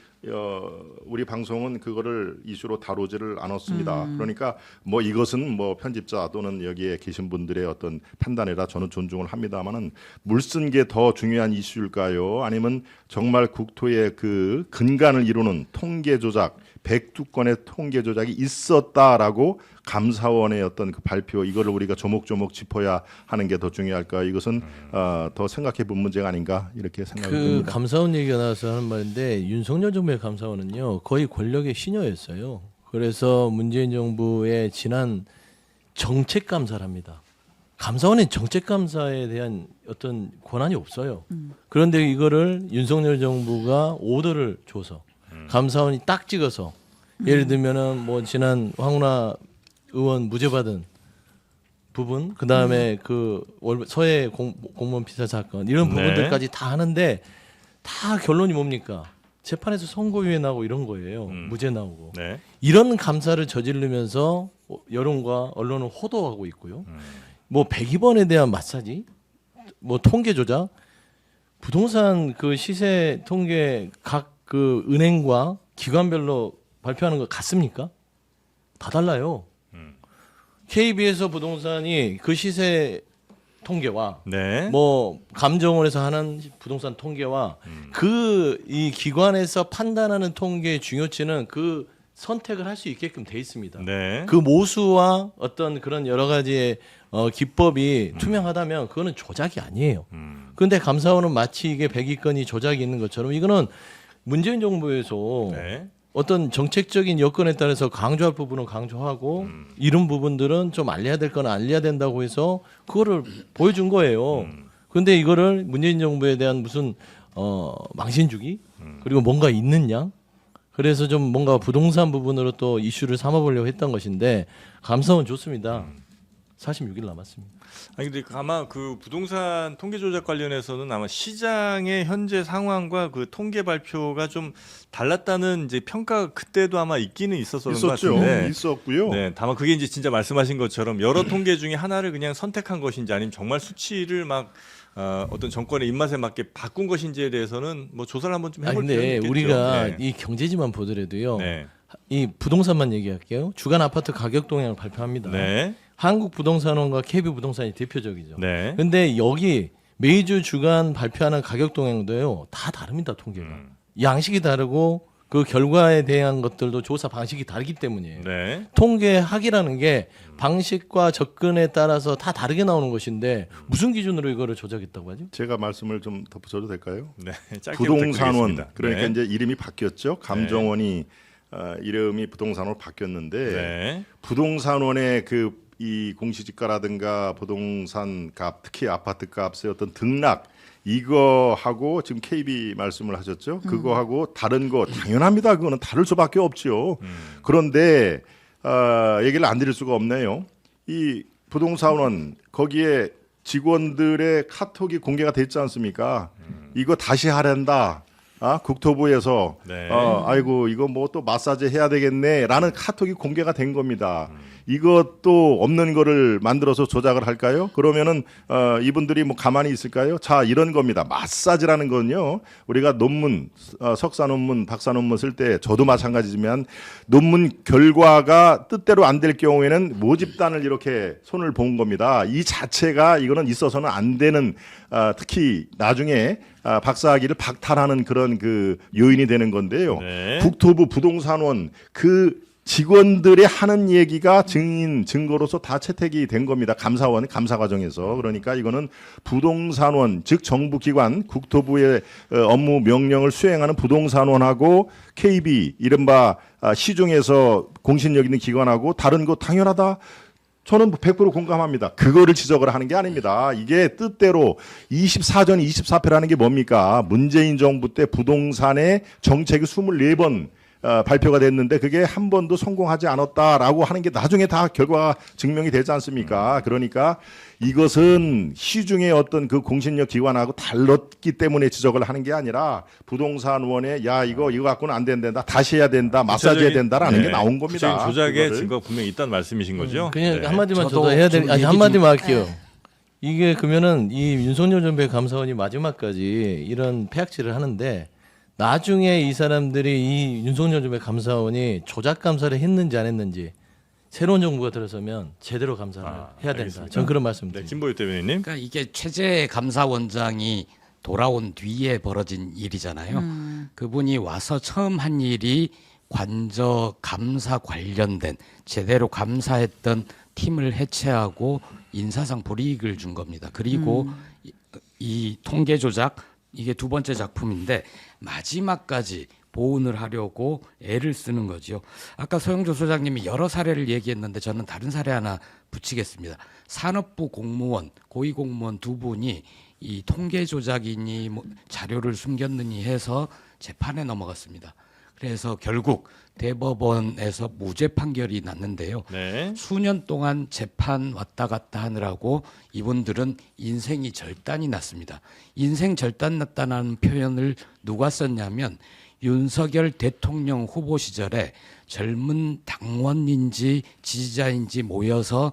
우리 방송은 그거를 이슈로 다루지를 않았습니다. 그러니까 뭐 이것은 뭐 편집자 또는 여기에 계신 분들의 어떤 판단이라 저는 존중을 합니다만은 물 쓴 게 더 중요한 이슈일까요? 아니면 정말 국토의 그 근간을 이루는 통계 조작 102건의 통계 조작이 있었다라고 감사원의 어떤 그 발표 이거를 우리가 조목조목 짚어야 하는 게 더 중요할까? 이것은 더 생각해 본 문제가 아닌가 이렇게 생각이 그 듭니다. 감사원 얘기가 나와서 하는 말인데 윤석열 정부의 감사원은요 거의 권력의 시녀였어요. 그래서 문재인 정부의 지난 정책 감사를 합니다. 감사원은 정책 감사에 대한 어떤 권한이 없어요. 그런데 이거를 윤석열 정부가 오더를 줘서 감사원이 딱 찍어서 예를 들면은 뭐 지난 황운하 의원 무죄 받은 부분 그 다음에 그 서해 공무원 피살 사건 이런 네. 부분들까지 다 하는데 다 결론이 뭡니까? 재판에서 선고유예 나오고 이런 거예요. 무죄 나오고 네. 이런 감사를 저지르면서 여론과 언론을 호도하고 있고요. 뭐 102번에 대한 마사지, 뭐 통계 조작, 부동산 그 시세 통계 각 그 은행과 기관별로 발표하는 거 같습니까? 다 달라요. KB에서 부동산이 그 시세 통계와 네. 뭐 감정원에서 하는 부동산 통계와 그 이 기관에서 판단하는 통계의 중요치는 그 선택을 할 수 있게끔 돼 있습니다. 네. 그 모수와 어떤 그런 여러 가지의 기법이 투명하다면 그거는 조작이 아니에요. 그런데 감사원은 마치 이게 102건이 조작이 있는 것처럼 이거는 문재인 정부에서 네. 어떤 정책적인 여건에 따라서 강조할 부분은 강조하고 이런 부분들은 좀 알려야 될 건 알려야 된다고 해서 그거를 보여준 거예요. 그런데 이거를 문재인 정부에 대한 무슨 망신 주기 그리고 뭔가 있는 양 그래서 좀 뭔가 부동산 부분으로 또 이슈를 삼아보려고 했던 것인데 감사원 좋습니다. 46일 남았습니다. 아니 근데 아마 그 부동산 통계 조작 관련해서는 아마 시장의 현재 상황과 그 통계 발표가 좀 달랐다는 이제 평가 그때도 아마 있기는 있었던 것 있었죠. 같은데. 있었고요. 네, 다만 그게 이제 진짜 말씀하신 것처럼 여러 통계 중에 하나를 그냥 선택한 것인지 아니면 정말 수치를 막 어떤 정권의 입맛에 맞게 바꾼 것인지에 대해서는 뭐 조사를 한번 좀 해볼 필요는 근데 있겠죠. 우리가 네. 이 경제지만 보더라도요. 네. 이 부동산만 얘기할게요. 주간 아파트 가격 동향을 발표합니다. 네. 한국부동산원과 KB부동산이 대표적이죠. 네. 근데 여기 매주 주간 발표하는 가격 동향도요. 다 다릅니다. 통계가. 양식이 다르고 그 결과에 대한 것들도 조사 방식이 다르기 때문이에요. 네. 통계학이라는 게 방식과 접근에 따라서 다 다르게 나오는 것인데 무슨 기준으로 이거를 조작했다고 하죠? 제가 말씀을 좀 덧붙여도 될까요? 네. 짧게 부동산원 부탁드리겠습니다. 그러니까 네. 이제 이름이 바뀌었죠. 감정원이 이름이 부동산원으로 바뀌었는데 네. 부동산원의 그 이 공시지가라든가 부동산 값, 특히 아파트 값의 어떤 등락 이거하고 지금 KB 말씀을 하셨죠. 그거하고 다른 거 당연합니다. 그거는 다를 수밖에 없죠. 그런데 얘기를 안 드릴 수가 없네요. 이 부동산원 거기에 직원들의 카톡이 공개가 됐지 않습니까? 이거 다시 하란다. 국토부에서 네. 아이고 이거 뭐 또 마사지 해야 되겠네라는 카톡이 공개가 된 겁니다. 이것도 없는 거를 만들어서 조작을 할까요? 그러면은 이분들이 뭐 가만히 있을까요? 자 이런 겁니다. 마사지라는 건요. 우리가 논문 석사 논문, 박사 논문 쓸 때 저도 마찬가지지만 논문 결과가 뜻대로 안 될 경우에는 모집단을 이렇게 손을 본 겁니다. 이 자체가 이거는 있어서는 안 되는 특히 나중에 박사학위를 박탈하는 그런 그 요인이 되는 건데요. 네. 국토부 부동산원 그 직원들의 하는 얘기가 증인 증거로서 다 채택이 된 겁니다. 감사원 감사 과정에서. 그러니까 이거는 부동산원 즉 정부기관 국토부의 업무 명령을 수행하는 부동산원하고 KB 이른바 시중에서 공신력 있는 기관하고 다른 거 당연하다. 저는 100% 공감합니다. 그거를 지적을 하는 게 아닙니다. 이게 뜻대로 24전 24패라는 게 뭡니까? 문재인 정부 때 부동산의 정책이 24번 발표가 됐는데 그게 한 번도 성공하지 않았다라고 하는 게 나중에 다 결과가 증명이 되지 않습니까? 그러니까 이것은 시중의 어떤 그 공신력 기관하고 달랐기 때문에 지적을 하는 게 아니라 부동산원에 야 이거 갖고는 안 된다. 다시 해야 된다. 마사지 해야 된다라는 게 나온 겁니다. 구체적인 조작의 그거를. 증거가 분명히 있다는 말씀이신 거죠? 그냥 네. 한마디만 저도 저도 해야 될 좀 아니 얘기 한마디만 좀- 할게요. 이게 그러면은 이 윤석열 전 감사원이 마지막까지 이런 폐악질을 하는데 나중에 이 사람들이 이 윤석열 전 감사원이 조작 감사를 했는지 안 했는지 새로운 정부가 들어서면 제대로 감사를 해야 된다. 알겠습니다. 전 그런 네, 말씀드립니다. 김보유 대변인님. 그러니까 이게 최재 감사원장이 돌아온 뒤에 벌어진 일이잖아요. 그분이 와서 처음 한 일이 관저 감사 관련된 제대로 감사했던 팀을 해체하고 인사상 불이익을 준 겁니다. 그리고 이 통계 조작 이게 두 번째 작품인데 마지막까지 보온을 하려고 애를 쓰는 거죠. 아까 소영조 소장님이 여러 사례를 얘기했는데 저는 다른 사례 하나 붙이겠습니다. 산업부 공무원, 고위공무원 두 분이 이 통계 조작이니 뭐 자료를 숨겼느니 해서 재판에 넘어갔습니다. 그래서 결국 대법원에서 무죄 판결이 났는데요. 네. 수년 동안 재판 왔다 갔다 하느라고 이분들은 인생이 절단이 났습니다. 인생 절단 났다는 표현을 누가 썼냐면 윤석열 대통령 후보 시절에 젊은 당원인지 지지자인지 모여서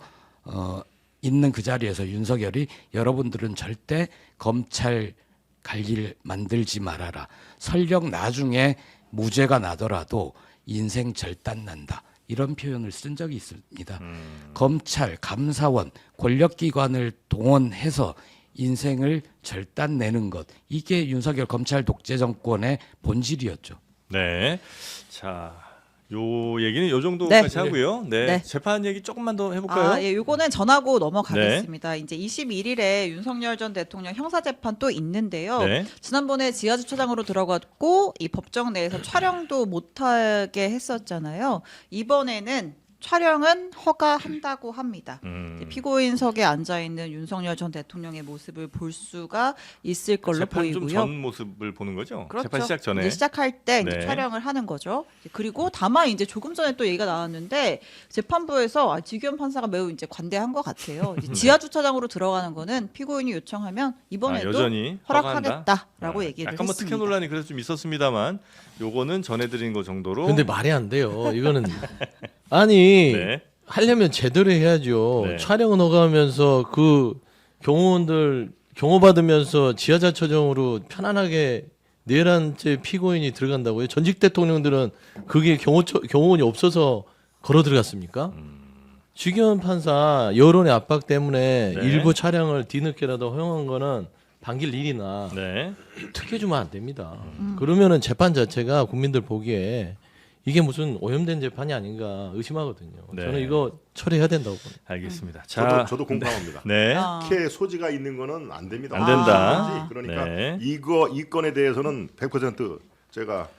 있는 그 자리에서 윤석열이 여러분들은 절대 검찰 갈 일 만들지 말아라. 설령 나중에 무죄가 나더라도 인생 절단 난다. 이런 표현을 쓴 적이 있습니다. 검찰, 감사원, 권력기관을 동원해서 인생을 절단 내는 것. 이게 윤석열 검찰 독재 정권의 본질이었죠. 네. 자, 요 얘기는 요 정도까지 네. 하고요. 네. 네. 재판 얘기 조금만 더 해볼까요? 예, 요거는 전하고 넘어가겠습니다. 이제 21일에 윤석열 전 대통령 형사 재판 또 있는데요. 네. 지난번에 지하주차장으로 들어갔고 이 법정 내에서 촬영도 못하게 했었잖아요. 이번에는 촬영은 허가한다고 합니다. 음. 피고인석에 앉아 있는 윤석열 전 대통령의 모습을 볼 수가 있을 걸로 재판 좀 보이고요. 전 모습을 보는 거죠? 그렇죠. 재판 시작 전에. 이제 시작할 때 이제 네. 촬영을 하는 거죠. 그리고 다만 이제 조금 전에 또 얘기가 나왔는데 재판부에서 지규현 판사가 매우 이제 관대한 것 같아요. 이제 지하 주차장으로 들어가는 거는 피고인이 요청하면 이번에도 여전히 허락하겠다라고 허가한다? 얘기를 약간 뭐 했습니다. 특혜 논란이 그래서 좀 있었습니다만 요거는 전해드린 거 정도로. 근데 말이 안 돼요. 이거는 아니 네. 하려면 제대로 해야죠. 네. 촬영은 허가하면서 그 경호원들 경호 받으면서 지하자처정으로 편안하게 내란죄 피고인이 들어간다고요? 전직 대통령들은 그게 경호원이 없어서 걸어 들어갔습니까? 지규현 판사 여론의 압박 때문에 네. 일부 촬영을 뒤늦게라도 허용한 거는 반길 일이나 네. 특혜 주면 안 됩니다. 그러면은 재판 자체가 국민들 보기에 이게 무슨 오염된 재판이 아닌가 의심하거든요. 네. 저는 이거 처리해야 된다고 봅니다. 알겠습니다. 자, 저도 공감합니다. 네. 아. 특혜 소지가 있는 거는 안 됩니다. 안 된다. 아. 그러니까 네. 이 건에 대해서는 100% 제가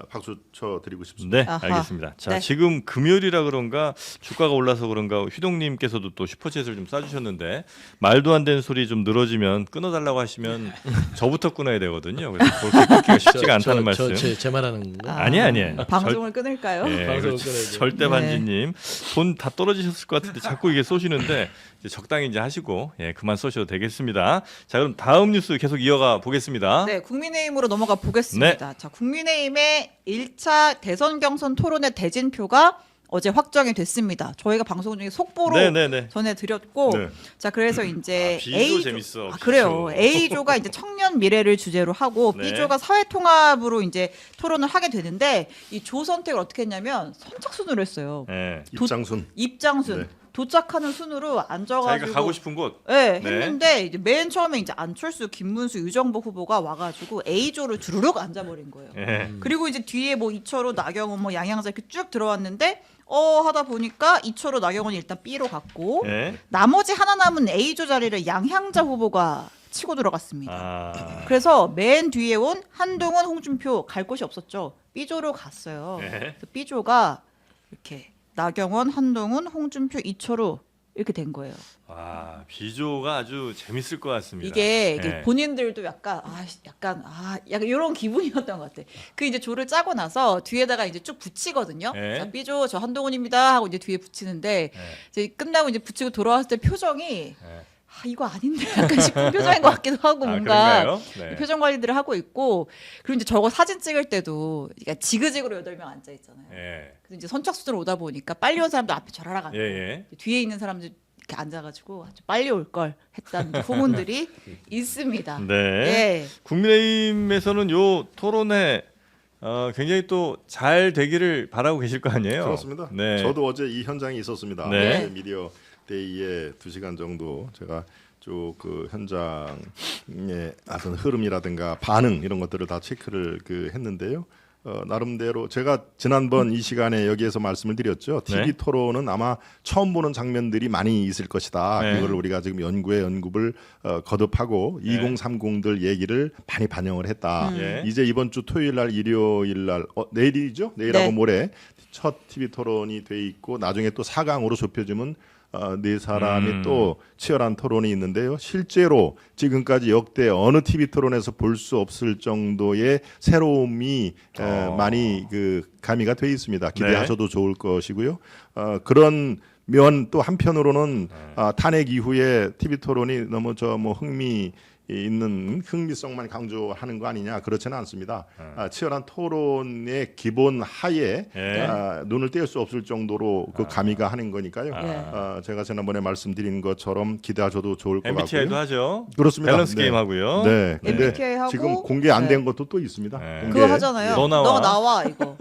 박수 쳐 드리고 싶습니다. 네, 아하. 알겠습니다. 자, 네. 지금 금요일이라 그런가 주가가 올라서 그런가 휘동님께서도 또 슈퍼챗을 좀 쏴주셨는데 말도 안 되는 소리 좀 늘어지면 끊어달라고 하시면 저부터 끊어야 되거든요. 그래서 그렇게 끊기가 쉽지가 않다는 말씀. 제 말하는 거. 아니에요. 방송을 끊을까요? 네, 방송을 그렇죠. 끊어야죠. 절대 네. 반지님 돈 다 떨어지셨을 것 같은데 자꾸 이게 쏘시는데 이제 적당히 이제 하시고 그만 쏘셔도 되겠습니다. 자, 그럼 다음 뉴스 계속 이어가 보겠습니다. 네, 국민의힘으로 넘어가 보겠습니다. 자, 국민의힘의 1차 대선 경선 토론회 대진표가 어제 확정이 됐습니다. 저희가 방송 중에 속보로 네네네. 전해드렸고, 네. 자 그래서 이제 B조 A조, 재밌어, B조. 그래요. A조가 이제 청년 미래를 주제로 하고 네. B조가 사회 통합으로 이제 토론을 하게 되는데 이 조 선택을 어떻게 했냐면 선착순으로 했어요. 네. 입장순. 입장순. 네. 도착하는 순으로 앉아가지고 자기가 가고 싶은 곳. 네, 네. 했는데 이제 맨 처음에 이제 안철수, 김문수, 유정복 후보가 와가지고 A조를 주르륵 앉아버린 거예요. 예. 그리고 이제 뒤에 뭐 이철호, 나경원, 뭐 양양자 이렇게 쭉 들어왔는데 하다 보니까 이철호, 나경원이 일단 B로 갔고 예. 나머지 하나 남은 A조 자리를 양향자 후보가 치고 들어갔습니다. 아. 그래서 맨 뒤에 온 한동훈, 홍준표 갈 곳이 없었죠. B조로 갔어요. 네. 그래서 B조가 이렇게 나경원, 한동훈, 홍준표, 이철호 이렇게 된 거예요. 와, 비조가 아주 재밌을 것 같습니다. 이게 예. 본인들도 약간 약간 이런 기분이었던 것 같아. 그 이제 조를 짜고 나서 뒤에다가 이제 쭉 붙이거든요. 예. 자, B조 저 한동훈입니다 하고 이제 뒤에 붙이는데 예. 이제 끝나고 이제 붙이고 돌아왔을 때 표정이 예. 이거 아닌데 약간 싶은 표정인 것 같기도 하고 아, 뭔가 그런가요? 네. 표정 관리들을 하고 있고 그리고 이제 저거 사진 찍을 때도 그러니까 지그재그로 8명 앉아 있잖아요. 예. 그래서 이제 선착순으로 오다 보니까 빨리 온 사람도 앞에 절하락 앉고 예, 뒤에 있는 사람들 이렇게 앉아가지고 아주 빨리 올 걸 했다는 후문들이 있습니다. 네. 예. 국민의힘에서는 요 토론회 굉장히 또 잘 되기를 바라고 계실 거 아니에요? 그렇습니다. 네. 저도 어제 이 현장에 있었습니다. 네. 어제 미디어 데이에 2시간 정도 제가 쭉 그 현장의 어떤 흐름이라든가 반응 이런 것들을 다 체크를 했는데요. 나름대로 제가 지난번 이 시간에 여기에서 말씀을 드렸죠. TV 네. 토론은 아마 처음 보는 장면들이 많이 있을 것이다. 네. 그걸 우리가 지금 연구에 연구를 거듭하고 네. 2030들 얘기를 많이 반영을 했다. 예. 이제 이번 주 토요일 날, 일요일 날, 내일이죠? 내일하고 네. 모레 첫 TV 토론이 돼 있고 나중에 또 4강으로 좁혀지면 네 사람이 또 치열한 토론이 있는데요. 실제로 지금까지 역대 어느 TV 토론에서 볼 수 없을 정도의 새로움이 많이 가미가 돼 있습니다. 기대하셔도 좋을 것이고요. 그런 면 또 한편으로는 탄핵 이후에 TV 토론이 너무 흥미성만 강조하는 거 아니냐, 그렇지는 않습니다. 치열한 토론의 기본 하에 눈을 뗄 수 없을 정도로 그 가미가 하는 거니까요. 제가 지난번에 말씀드린 것처럼 기대하셔도 좋을 것 MBTI도 같고요. 하죠. 그렇습니다. 밸런스 네. 게임 하고요. 네. 네. 근데 MBTI 하고 지금 공개 안 된 네. 것도 또 있습니다. 네. 공개. 그거 하잖아요. 너 나와. 너가 나와 이거.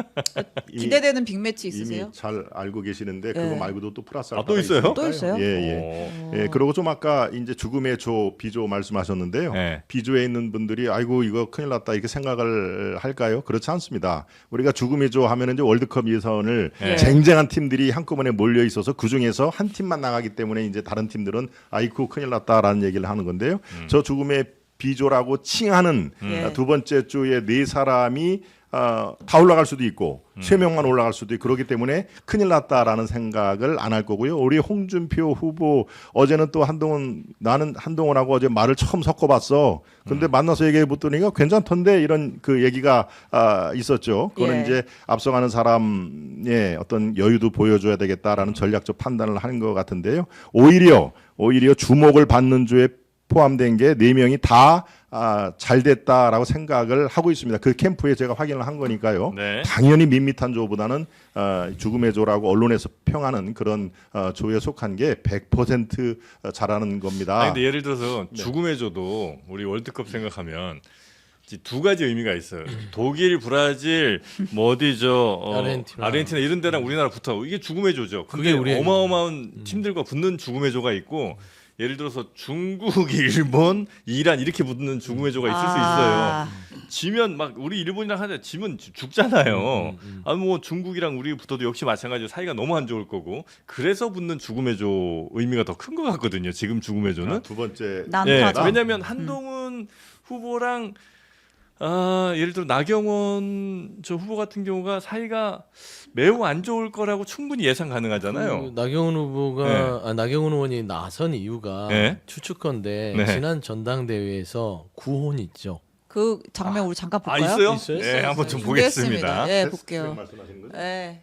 이미- 기대되는 빅매치 있으세요? 이미 잘 알고 계시는데 네. 그거 말고도 또 플러스 아, 알파가 또 있어요? 있으니까요. 또 있어요? 예. 예, 그리고 좀 아까 이제 죽음의 B조 말씀하셨는데요. 네. B조에 있는 분들이 아이고 이거 큰일 났다 이렇게 생각을 할까요? 그렇지 않습니다. 우리가 죽음의 조 하면은 이제 월드컵 예선을 네. 쟁쟁한 팀들이 한꺼번에 몰려 있어서 그 중에서 한 팀만 나가기 때문에 이제 다른 팀들은 아이고 큰일 났다라는 얘기를 하는 건데요. 저 죽음의 B조라고 칭하는 예. 두 번째 조에 네 사람이 다 올라갈 수도 있고 3명만 올라갈 수도 있고 그렇기 때문에 큰일 났다라는 생각을 안 할 거고요. 우리 홍준표 후보 어제는 또 나는 한동훈하고 어제 말을 처음 섞어봤어. 근데 만나서 얘기해 보더니가 괜찮던데 이런 그 얘기가 있었죠. 그거는 예. 이제 앞서가는 사람의 어떤 여유도 보여줘야 되겠다라는 전략적 판단을 하는 것 같은데요. 오히려 주목을 받는 주에 포함된 게 4명이 다 잘 됐다라고 생각을 하고 있습니다. 그 캠프에 제가 확인을 한 거니까요. 네. 당연히 밋밋한 조보다는 죽음의 조라고 언론에서 평하는 그런 조에 속한 게 100% 잘하는 겁니다. 아니, 근데 예를 들어서 죽음의 조도 우리 월드컵 생각하면 이제 두 가지 의미가 있어요. 독일, 브라질, 뭐 어디죠? 아르헨티나 이런 데랑 우리나라 붙어. 이게 죽음의 조죠. 그게 근데 우리의 어마어마한 팀들과 붙는 죽음의 조가 있고 예를 들어서 중국, 일본, 이란 이렇게 붙는 죽음의 조가 있을 수 있어요. 지면 막 우리 일본이랑 하자 지면 죽잖아요. 뭐 중국이랑 우리 붙어도 역시 마찬가지로 사이가 너무 안 좋을 거고 그래서 붙는 죽음의 조 의미가 더 큰 것 같거든요. 지금 죽음의 조는. 두 번째 난타죠. 왜냐하면 한동훈 후보랑 예를 들어 나경원 저 후보 같은 경우가 사이가 매우 안 좋을 거라고 충분히 예상 가능하잖아요. 나경원 후보가 나경원 의원이 나선 이유가 네. 추측건데 네. 지난 전당대회에서 구혼 있죠. 그 장면 우리 잠깐 볼까요? 있어요? 있어요? 네, 한번 좀 준비했습니다. 보겠습니다. 네, 볼게요. 말씀하신 거죠? 네.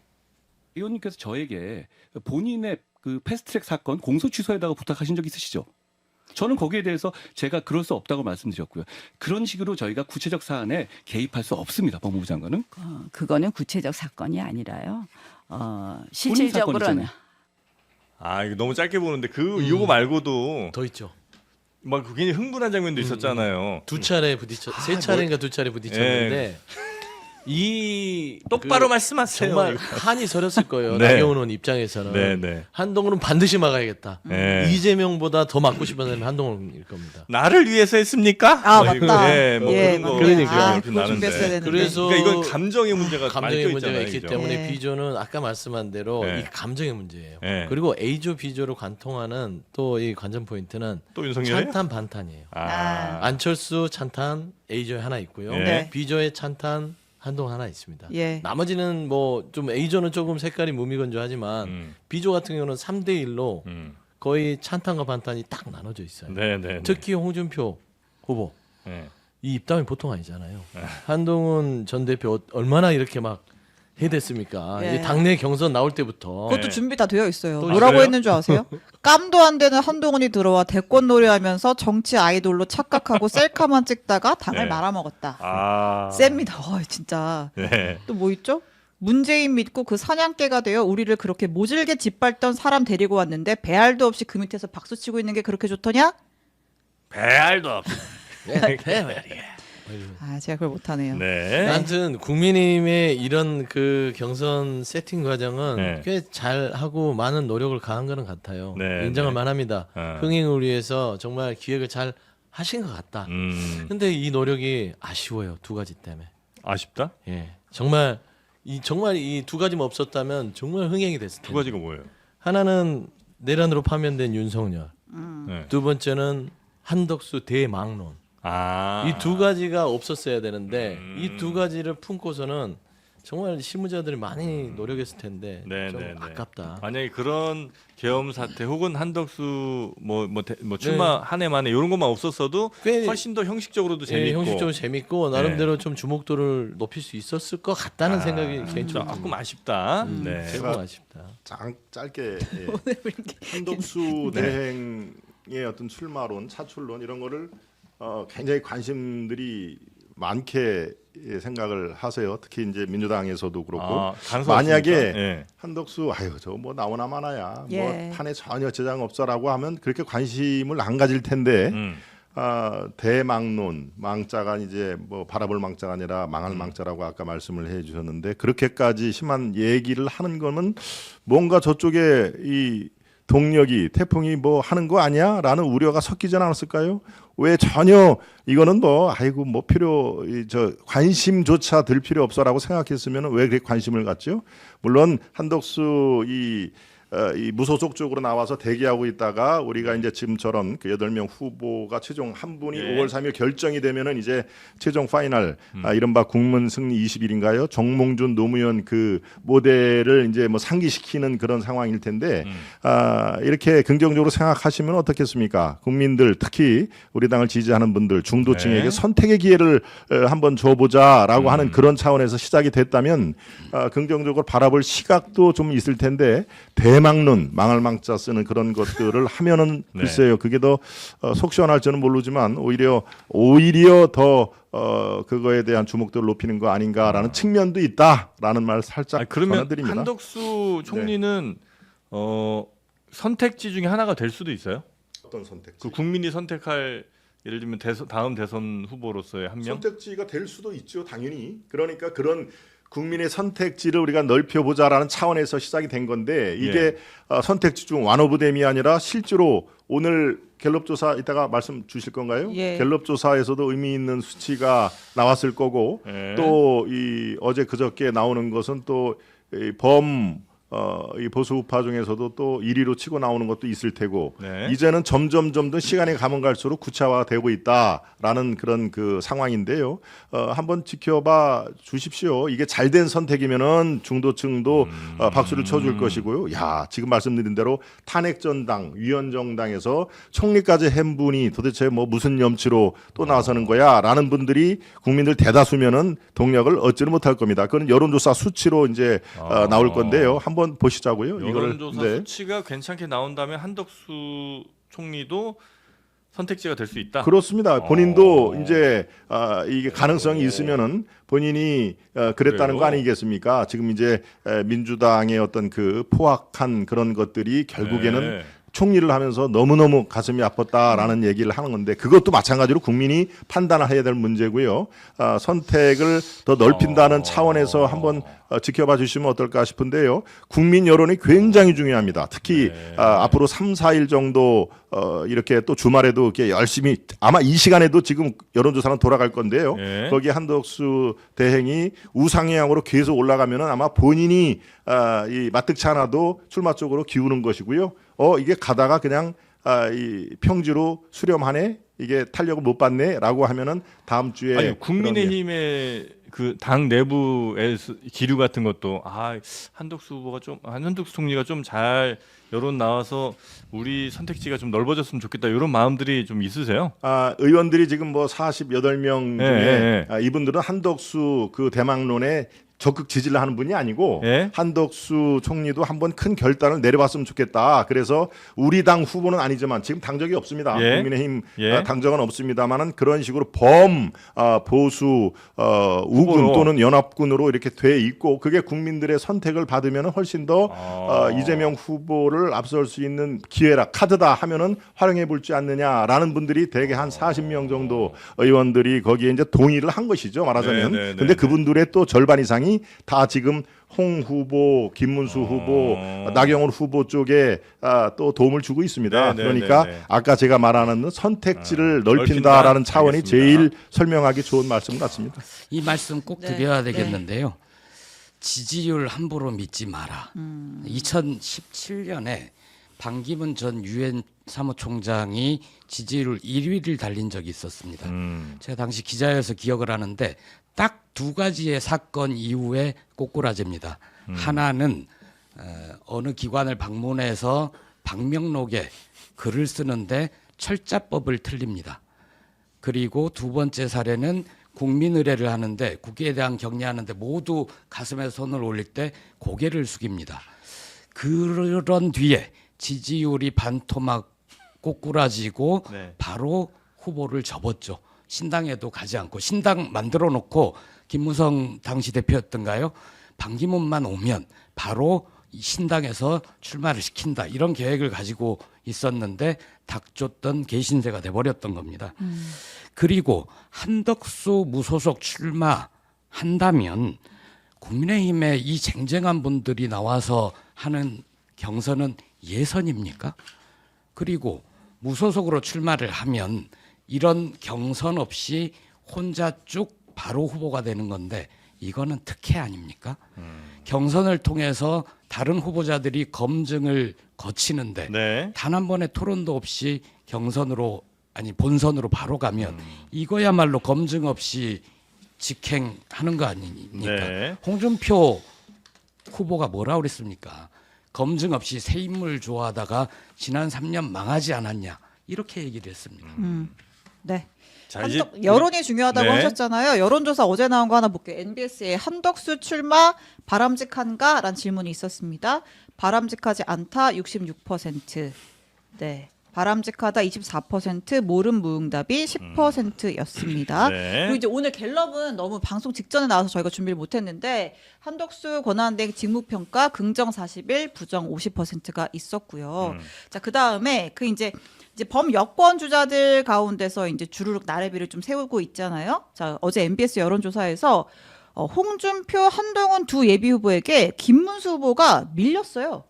의원님께서 저에게 본인의 그 패스트트랙 사건 공소 취소에다가 부탁하신 적 있으시죠? 저는 거기에 대해서 제가 그럴 수 없다고 말씀드렸고요. 그런 식으로 저희가 구체적 사안에 개입할 수 없습니다. 법무부 장관은. 그거는 구체적 사건이 아니라요. 사건 실질적으로는 있잖아요. 이거 너무 짧게 보는데 그 요거 말고도 더 있죠. 막 굉장히 흥분한 장면도 있었잖아요. 두 차례 부딪혀 세 차례인가 두 차례 부딪혔는데 이 똑바로 그 말씀하세요. 정말 한이 서렸을 거예요. 네. 나경원 의원 입장에서는 네, 네. 한동훈은 반드시 막아야겠다. 네. 이재명보다 더 막고 싶은 사람이 한동훈일 겁니다. 나를 위해서 했습니까? 맞다. 예, 뭐 예, 그런 거. 맞네. 그러니까요. 옆에 그거 준비했어야 나는데. 되는데. 그래서 그러니까 이건 감정의 문제가 감정의 많이 문제가 껴있잖아요, 있기 그죠? 때문에 네. B조는 아까 말씀한 대로 네. 이 감정의 문제예요. 네. 그리고 A조, B조로 관통하는 또 이 관전 포인트는 또 윤석열이요? 찬탄 반탄이에요. 아. 안철수 찬탄 A조에 하나 있고요. 네. B조에 찬탄 한동훈 하나 있습니다. 예. 나머지는 뭐 좀 A조는 조금 색깔이 무미건조하지만 B조 같은 경우는 3대 1로 거의 찬탄과 반탄이 딱 나눠져 있어요. 네, 네. 특히 홍준표 후보 네. 이 입담이 보통 아니잖아요. 한동훈 전 대표 얼마나 이렇게 막 해댔습니까? 예. 이 당내 경선 나올 때부터 그것도 네. 준비 다 되어 있어요. 또 뭐라고 있어요? 했는 줄 아세요? 깜도 안 되는 한동훈이 들어와 대권 놀이하면서 정치 아이돌로 착각하고 셀카만 찍다가 당을 네. 말아먹었다. 아. 셉니다. 진짜. 네. 또 뭐 있죠? 문재인 믿고 그 사냥개가 되어 우리를 그렇게 모질게 짓밟던 사람 데리고 왔는데 배알도 없이 그 밑에서 박수 치고 있는 게 그렇게 좋더냐? 배알도 없. 제가 그걸 못하네요. 네. 아무튼 국민의힘의 이런 그 경선 세팅 과정은 네. 꽤 잘하고 많은 노력을 가한 거는 같아요. 네, 인정을 네. 만합니다. 어. 흥행을 위해서 정말 기획을 잘 하신 것 같다. 근데 이 노력이 아쉬워요. 두 가지 때문에. 아쉽다? 예, 정말 이 두 가지만 없었다면 정말 흥행이 됐을 텐데. 두 가지가 뭐예요? 하나는 내란으로 파면된 윤석열. 네. 두 번째는 한덕수 대망론. 아. 이 두 가지가 없었어야 되는데 이 두 가지를 품고서는 정말 실무자들이 많이 노력했을 텐데 네, 좀 네, 네. 아깝다. 만약에 그런 계엄 사태 혹은 한덕수 뭐 출마 한 해 만에 이런 것만 없었어도 꽤 훨씬 더 형식적으로도 예, 재밌고 형식적으로 재밌고 나름대로 좀 주목도를 높일 수 있었을 것 같다는 생각이 개인적으로 조금 아쉽다. 네. 조금 아쉽다. 짧게 한덕수 대행의 어떤 출마론, 차출론 이런 거를 굉장히 관심들이 많게 생각을 하세요. 특히 이제 민주당에서도 그렇고 가능성 만약에 없습니까? 예. 한덕수 저 뭐 나오나 마나야 예. 뭐 판에 전혀 제장 없어라고 하면 그렇게 관심을 안 가질 텐데 대망론 망자가 이제 뭐 바라볼 망자가 아니라 망할 망자라고 아까 말씀을 해주셨는데 그렇게까지 심한 얘기를 하는 거는 뭔가 저쪽에 이 동력이 태풍이 뭐 하는 거 아니야라는 우려가 섞이지 않았을까요? 왜 전혀 이거는 뭐 아이고 뭐 관심조차 들 필요 없어라고 생각했으면 왜 그렇게 관심을 갖죠? 물론 한덕수 이 이 무소속 쪽으로 나와서 대기하고 있다가 우리가 이제 지금처럼 그 8명 후보가 최종 한 분이 예. 5월 3일 결정이 되면은 이제 최종 파이널 이른바 국문 승리 20일인가요? 정몽준 노무현 그 모델을 이제 뭐 상기시키는 그런 상황일 텐데 이렇게 긍정적으로 생각하시면 어떻겠습니까? 국민들 특히 우리 당을 지지하는 분들 중도층에게 네. 선택의 기회를 한번 줘보자라고 하는 그런 차원에서 시작이 됐다면 긍정적으로 바라볼 시각도 좀 있을 텐데 대망론 망할 망자 쓰는 그런 것들을 하면은 네. 글쎄요 그게 더 속 시원할지는 모르지만 오히려 더 그거에 대한 주목도를 높이는 거 아닌가라는 측면도 있다라는 말 살짝 아니, 그러면 전해드립니다. 한덕수 총리는 선택지 중에 하나가 될 수도 있어요. 어떤 선택지? 그 국민이 선택할 예를 들면 다음 대선 후보로서의 한 명. 선택지가 될 수도 있죠, 당연히. 그러니까 그런 국민의 선택지를 우리가 넓혀보자라는 차원에서 시작이 된 건데 이게 선택지 중 완오브댐이 아니라 실제로 오늘 갤럽 조사 이따가 말씀 주실 건가요? 예. 갤럽 조사에서도 의미 있는 수치가 나왔을 거고 예. 또 이 어제 그저께 나오는 것은 또 이 보수 우파 중에서도 또 1위로 치고 나오는 것도 있을 테고 네. 이제는 점점 더 시간이 가면 갈수록 구체화가 되고 있다라는 그런 그 상황인데요. 한번 지켜봐 주십시오. 이게 잘된 선택이면은 중도층도 박수를 쳐줄 것이고요. 야 지금 말씀드린 대로 탄핵전당 위원정당에서 총리까지 한 분이 도대체 뭐 무슨 염치로 또 나서는 거야라는 분들이 국민들 대다수면은 동력을 얻지는 못할 겁니다. 그건 여론조사 수치로 이제 나올 건데요. 한번 보시자고요. 여론조사 네. 수치가 괜찮게 나온다면 한덕수 총리도 선택지가 될 수 있다. 그렇습니다. 본인도 이제 이게 가능성이 있으면은 본인이 그랬다는 그래요? 거 아니겠습니까? 지금 이제 민주당의 어떤 그 포악한 그런 것들이 결국에는 네. 총리를 하면서 너무너무 가슴이 아팠다라는 얘기를 하는 건데 그것도 마찬가지로 국민이 판단을 해야 될 문제고요. 선택을 더 넓힌다는 차원에서 한번 지켜봐 주시면 어떨까 싶은데요. 국민 여론이 굉장히 중요합니다. 특히 앞으로 3, 4일 정도 이렇게 또 주말에도 이렇게 열심히 아마 이 시간에도 지금 여론조사는 돌아갈 건데요. 네. 거기에 한덕수 대행이 우상향으로 계속 올라가면은 아마 본인이 이 마뜩치 않아도 출마 쪽으로 기우는 것이고요. 이게 가다가 그냥 이 평지로 수렴하네 이게 탄력을 못 받네라고 하면은 다음 주에 아니 국민의힘의 그 당 내부의 기류 같은 것도 한덕수 후보가 한덕수 총리가 좀 잘 여론 나와서 우리 선택지가 좀 넓어졌으면 좋겠다 이런 마음들이 좀 있으세요? 의원들이 지금 뭐 48명 중에 네. 이분들은 한덕수 그 대망론에 적극 지지를 하는 분이 아니고 예? 한덕수 총리도 한번 큰 결단을 내려봤으면 좋겠다. 그래서 우리 당 후보는 아니지만 지금 당적이 없습니다. 예? 국민의힘 예? 당적은 없습니다만은 그런 식으로 보수 우군 후보로. 또는 연합군으로 이렇게 돼 있고 그게 국민들의 선택을 받으면 훨씬 더 이재명 후보를 앞설 수 있는 기회라 카드다 하면은 활용해 볼지 않느냐라는 분들이 대개 한 40명 정도 의원들이 거기에 이제 동의를 한 것이죠. 말하자면. 네, 네, 네, 근데 네. 그분들의 또 절반 이상이 다 지금 홍 후보, 김문수 후보, 나경원 후보 쪽에 또 도움을 주고 있습니다. 네, 네, 그러니까 네, 네. 아까 제가 말하는 선택지를 넓힌다? 넓힌다라는 차원이 알겠습니다. 제일 설명하기 좋은 말씀 같습니다. 이 말씀 꼭 네. 드려야 네. 되겠는데요. 지지율 함부로 믿지 마라. 2017년에 반기문 전 유엔 사무총장이 지지율 1위를 달린 적이 있었습니다. 제가 당시 기자여서 기억을 하는데 딱 두 가지의 사건 이후에 꼬꾸라집니다. 하나는 어느 기관을 방문해서 방명록에 글을 쓰는데 철자법을 틀립니다. 그리고 두 번째 사례는 국민의례를 하는데 국기에 대한 격려하는데 모두 가슴에 손을 올릴 때 고개를 숙입니다. 그런 뒤에 지지율이 반토막 꼬꾸라지고 네. 바로 후보를 접었죠. 신당에도 가지 않고 신당 만들어 놓고 김무성 당시 대표였던가요? 반기문만 오면 바로 이 신당에서 출마를 시킨다. 이런 계획을 가지고 있었는데 닥쳤던 개신세가 돼버렸던 겁니다. 그리고 한덕수 무소속 출마한다면 국민의힘에 이 쟁쟁한 분들이 나와서 하는 경선은 예선입니까? 그리고 무소속으로 출마를 하면 이런 경선 없이 혼자 쭉 바로 후보가 되는 건데 이거는 특혜 아닙니까? 경선을 통해서 다른 후보자들이 검증을 거치는데 네. 단 한 번의 토론도 없이 경선으로 아니 본선으로 바로 가면 이거야말로 검증 없이 직행하는 거 아닙니까? 네. 홍준표 후보가 뭐라 그랬습니까? 검증 없이 새 인물 좋아하다가 지난 3년 망하지 않았냐 이렇게 얘기를 했습니다. 네. 자, 이제 여론이 중요하다고 네. 하셨잖아요. 여론조사 어제 나온 거 하나 볼게요. NBS에 한덕수 출마 바람직한가? 라는 질문이 있었습니다. 바람직하지 않다 66%. 네. 바람직하다 24%, 모름 무응답이 10%였습니다. 네. 그리고 이제 오늘 갤럽은 너무 방송 직전에 나와서 저희가 준비를 못했는데 한덕수 권한대행 직무평가 긍정 41, 부정 50%가 있었고요. 자, 그 다음에 그 이제 범여권 주자들 가운데서 이제 주르륵 나래비를 좀 세우고 있잖아요. 자, 어제 MBS 여론조사에서 홍준표, 한동훈 두 예비 후보에게 김문수 후보가 밀렸어요.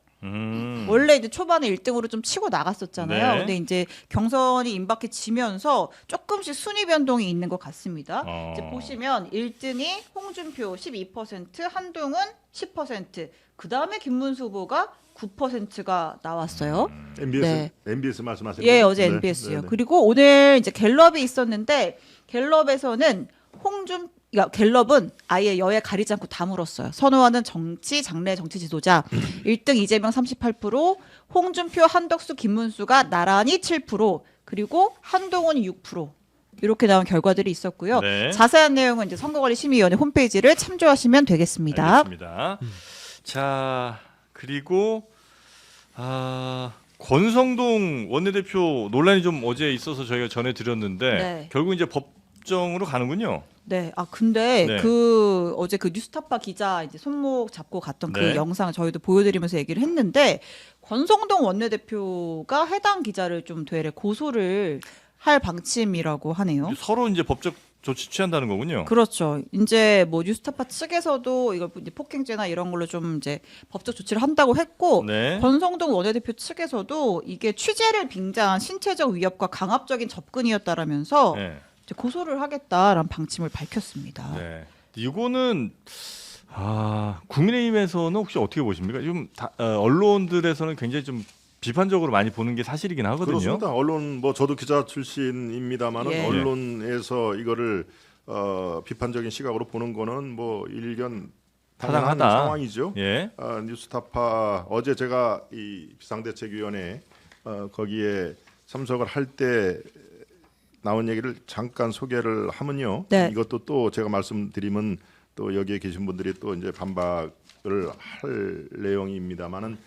원래 이제 초반에 1등으로 좀 치고 나갔었잖아요. 네. 근데 이제 경선이 임박해지면서 조금씩 순위 변동이 있는 것 같습니다. 이제 보시면 1등이 홍준표 12%, 한동훈 10%, 그 다음에 김문수 후보가 9%가 나왔어요. MBS 네. MBS 말씀하시는 예, 거죠? 어제 네, MBS요. 네, 네. 그리고 오늘 이제 갤럽이 있었는데 갤럽에서는 갤럽은 아예 여야 가리지 않고 다 물었어요. 선호하는 정치, 장래 정치 지도자 1등 이재명 38%, 홍준표, 한덕수, 김문수가 나란히 7%, 그리고 한동훈이 6%. 이렇게 나온 결과들이 있었고요. 네. 자세한 내용은 이제 선거관리심의위원회 홈페이지를 참조하시면 되겠습니다. 알겠습니다. 자, 그리고 권성동 원내대표 논란이 좀 어제 있어서 저희가 전해드렸는데 네. 결국 이제 법정으로 가는군요. 네, 근데 네. 어제 그 뉴스타파 기자 이제 손목 잡고 갔던 그 네. 영상 저희도 보여드리면서 얘기를 했는데 권성동 원내대표가 해당 기자를 좀 되레 고소를 할 방침이라고 하네요. 서로 이제 법적 조치 취한다는 거군요. 그렇죠. 이제 뭐 뉴스타파 측에서도 이걸 이제 폭행죄나 이런 걸로 좀 이제 법적 조치를 한다고 했고 네. 권성동 원내대표 측에서도 이게 취재를 빙자한 신체적 위협과 강압적인 접근이었다라면서 네. 이제 고소를 하겠다라는 방침을 밝혔습니다. 네. 이거는 국민의힘에서는 혹시 어떻게 보십니까? 지금 언론들에서는 굉장히 좀 비판적으로 많이 보는 게 사실이긴 하거든요. 그렇습니다. 언론 뭐 저도 기자 출신입니다만은 예. 언론에서 이거를 비판적인 시각으로 보는 거는 뭐 일견 당연한 타당하다. 상황이죠. 예. 뉴스타파 어제 제가 이 비상대책위원회 거기에 참석을 할 때 나온 얘기를 잠깐 소개를 하면요. 네. 이것도 또 제가 말씀드리면 또 여기에 계신 분들이 또 이제 반박을 할 내용입니다만은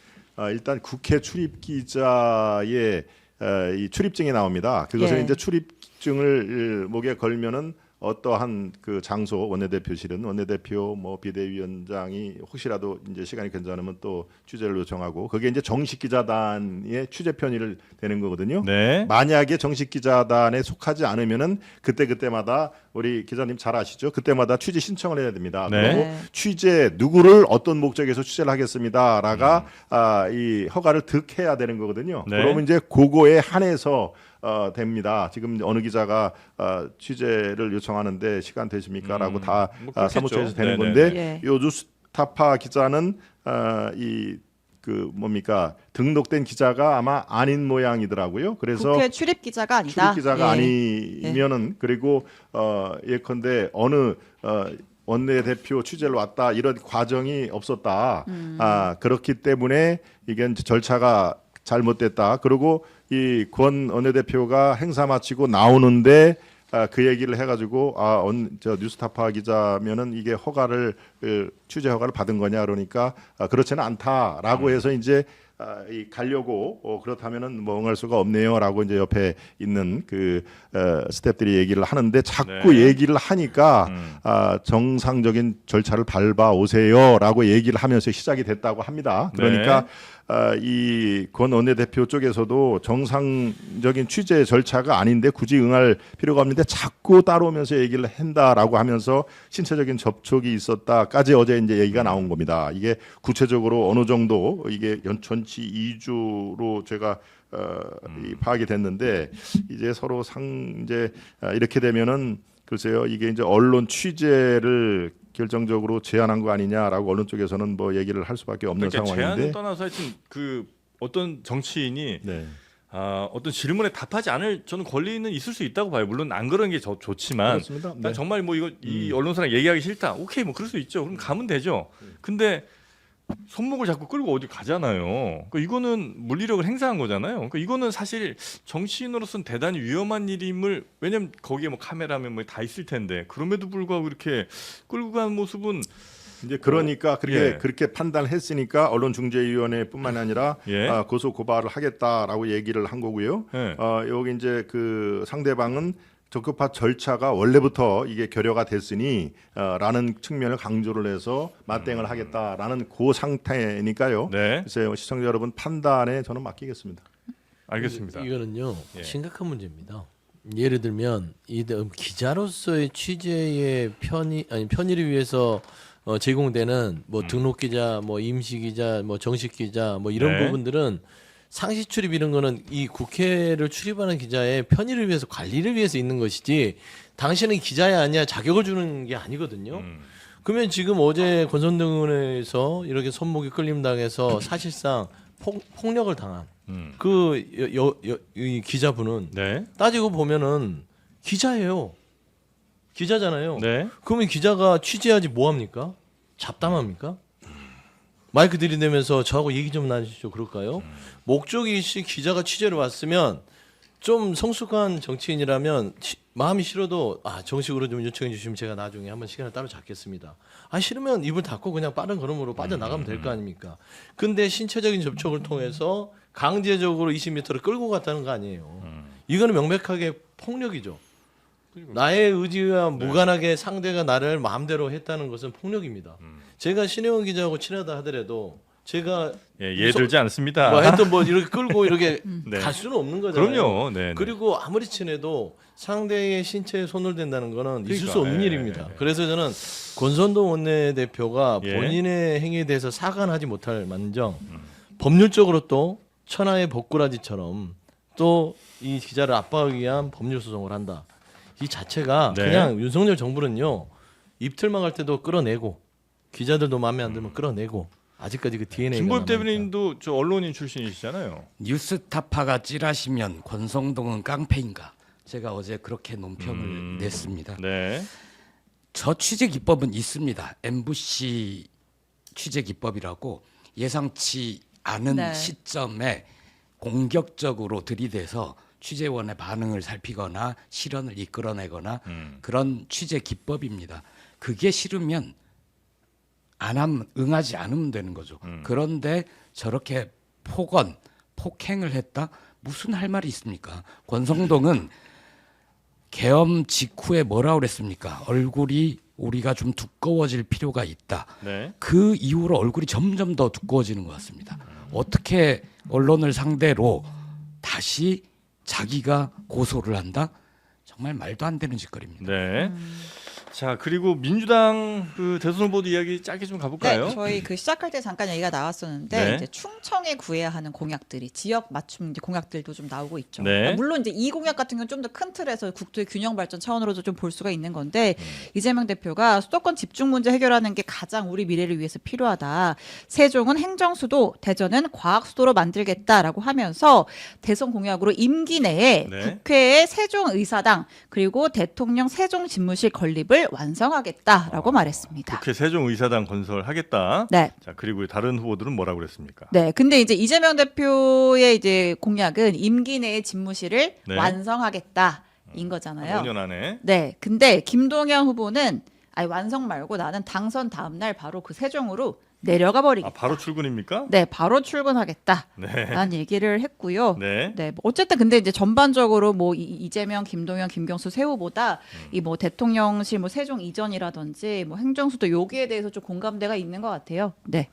일단 국회 출입 기자의 이 출입증이 나옵니다. 그것을 예. 이제 출입증을 목에 걸면은 어떠한 그 장소 원내대표실은 원내대표 뭐 비대위원장이 혹시라도 이제 시간이 괜찮으면 또 취재를 요청하고 그게 이제 정식 기자단의 취재 편의를 되는 거거든요. 네. 만약에 정식 기자단에 속하지 않으면은 그때마다 우리 기자님 잘 아시죠? 그때마다 취재 신청을 해야 됩니다. 네. 그리고 네. 취재 누구를 어떤 목적에서 취재를 하겠습니다라가 이 허가를 득해야 되는 거거든요. 네. 그러면 이제 그거에 한해서 됩니다. 지금 어느 기자가 취재를 요청하는데 시간 되십니까?라고 다 뭐 그렇겠죠. 사무처에서 되는 네네. 건데 예. 요 뉴스타파 기자는 이 그 뭡니까 등록된 기자가 아마 아닌 모양이더라고요. 그래서 국회 출입 기자가 아니다. 출입 기자가 예. 아니면은 그리고 예컨대 어느 원내대표 취재를 왔다 이런 과정이 없었다. 그렇기 때문에 이게 이제 절차가 잘못됐다. 그리고 이 권 원내대표가 행사 마치고 나오는데 그 얘기를 해가지고 저 뉴스타파 기자면은 이게 허가를 취재 허가를 받은 거냐 그러니까 그렇지는 않다라고 해서 이제 가려고 그렇다면은 뭐 응할 수가 없네요라고 이제 옆에 있는 그 스태프들이 얘기를 하는데 자꾸 네. 얘기를 하니까 정상적인 절차를 밟아 오세요라고 얘기를 하면서 시작이 됐다고 합니다. 그러니까 네. 이 권 원내대표 쪽에서도 정상적인 취재 절차가 아닌데 굳이 응할 필요가 없는데 자꾸 따라오면서 얘기를 한다라고 하면서 신체적인 접촉이 있었다까지 어제 이제 얘기가 나온 겁니다. 이게 구체적으로 어느 정도 이게 전치 2주로 제가 이 파악이 됐는데 이제 서로 이제 이렇게 되면은 글쎄요 이게 이제 언론 취재를 결정적으로 제안한 거 아니냐라고 언론 쪽에서는 뭐 얘기를 할 수밖에 없는 그러니까 상황인데. 제안을 떠나서 하여튼 그 어떤 정치인이 네. 어떤 질문에 답하지 않을 저는 권리는 있을 수 있다고 봐요. 물론 안 그런 게 좋지만 그렇습니다. 난 네. 정말 뭐 이거 이 언론사랑 얘기하기 싫다. 오케이 뭐 그럴 수 있죠. 그럼 가면 되죠. 근데 손목을 자꾸 끌고 어디 가잖아요. 그러니까 이거는 물리력을 행사한 거잖아요. 그러니까 이거는 사실 정치인으로서는 대단히 위험한 일임을 왜냐면 거기에 뭐 카메라면 뭐 다 있을 텐데 그럼에도 불구하고 이렇게 끌고 가는 모습은 이제 그러니까 예. 그렇게 판단했으니까 언론중재위원회뿐만 아니라 예. 고소 고발을 하겠다라고 얘기를 한 거고요. 예. 여기 이제 그 상대방은 적법화 절차가 원래부터 이게 결여가 됐으니 라는 측면을 강조를 해서 맞대응을 하겠다라는 그 상태니까요. 네. 글쎄요, 시청자 여러분 판단에 저는 맡기겠습니다. 알겠습니다. 이거는요 예. 심각한 문제입니다. 예를 들면 이 기자로서의 취재의 편의를 위해서 제공되는 뭐 등록 기자, 뭐 임시 기자, 뭐 정식 기자, 뭐 이런 네. 부분들은 상시 출입 이런 거는 이 국회를 출입하는 기자의 편의를 위해서 관리를 위해서 있는 것이지 당신은 기자야 아니야 자격을 주는 게 아니거든요. 그러면 지금 어제 권선동원에서 이렇게 손목이 끌림당해서 사실상 폭력을 당한 이 기자분은 네. 따지고 보면은 기자예요. 기자잖아요. 네. 그러면 기자가 취재하지 뭐 합니까? 잡담합니까? 마이크 들이대면서 저하고 얘기 좀 나누시죠. 그럴까요? 목적이 있이 기자가 취재를 왔으면 좀 성숙한 정치인이라면 마음이 싫어도 정식으로 좀 요청해 주시면 제가 나중에 한번 시간을 따로 잡겠습니다. 싫으면 입을 닫고 그냥 빠른 걸음으로 빠져나가면 될 거 아닙니까? 근데 신체적인 접촉을 통해서 강제적으로 20m를 끌고 갔다는 거 아니에요. 이거는 명백하게 폭력이죠. 나의 의지와 무관하게 상대가 나를 마음대로 했다는 것은 폭력입니다. 제가 신혜원 기자하고 친하다 하더라도 제가 예 들지 않습니다. 뭐 하여튼 뭐 이렇게 끌고 이렇게 네. 갈 수는 없는 거잖아요. 그럼요. 네. 그리고 아무리 친해도 상대의 신체에 손을 댄다는 거는 있을 수 그러니까, 없는 예, 일입니다. 예. 그래서 저는 권선동 원내대표가 예. 본인의 행위에 대해서 사과는 하지 못할 만정 법률적으로 또 천하의 법꾸라지처럼 또 이 기자를 압박하기 위한 법률 소송을 한다. 이 자체가 네. 그냥 윤석열 정부는요 입틀만 갈 때도 끌어내고 기자들도 마음에 안 들면 끌어내고 아직까지 그 DNA가 김보엽 남아있다. 대변인도 저 언론인 출신이시잖아요. 뉴스타파가 찌라시면 권성동은 깡패인가? 제가 어제 그렇게 논평을 냈습니다. 네. 저 취재 기법은 있습니다. MBC 취재 기법이라고 예상치 않은 네. 시점에 공격적으로 들이대서 취재원의 반응을 살피거나 실언을 이끌어내거나 그런 취재 기법입니다. 그게 싫으면 안 하면 응하지 않으면 되는 거죠. 그런데 저렇게 폭행을 했다? 무슨 할 말이 있습니까? 권성동은 계엄 직후에 뭐라 그랬습니까? 얼굴이 우리가 좀 두꺼워질 필요가 있다. 네. 그 이후로 얼굴이 점점 더 두꺼워지는 것 같습니다. 어떻게 언론을 상대로 다시 자기가 고소를 한다? 정말 말도 안 되는 짓거리입니다. 네. 자 그리고 민주당 그 대선 후보도 이야기 짧게 좀 가볼까요? 네, 저희 그 시작할 때 잠깐 얘기가 나왔었는데 네. 이제 충청에 구해야 하는 공약들이 지역 맞춤 이제 공약들도 좀 나오고 있죠. 네. 그러니까 물론 이제 이 공약 같은 경우는 좀 더 큰 틀에서 국토의 균형 발전 차원으로도 좀 볼 수가 있는 건데 이재명 대표가 수도권 집중 문제 해결하는 게 가장 우리 미래를 위해서 필요하다. 세종은 행정수도, 대전은 과학수도로 만들겠다라고 하면서 대선 공약으로 임기 내에 네. 국회의 세종의사당 그리고 대통령 세종집무실 건립을 완성하겠다라고 말했습니다. 국회 세종의사당 건설하겠다. 네. 자 그리고 다른 후보들은 뭐라고 그랬습니까? 네, 근데 이제 이재명 대표의 이제 공약은 임기 내에 집무실을 네. 완성하겠다인 거잖아요. 5년 안에. 네, 근데 김동연 후보는 완성 말고 나는 당선 다음 날 바로 그 세종으로 내려가 버리겠다. 바로 출근입니까? 네, 바로 출근하겠다. 네. 라는 얘기를 했고요. 네. 네, 뭐 어쨌든 근데 이제 전반적으로 뭐 이재명, 김동연, 김경수 세 후보다 이 뭐 대통령실 뭐 세종 이전이라든지 뭐 행정수도 여기에 대해서 좀 공감대가 있는 것 같아요. 네,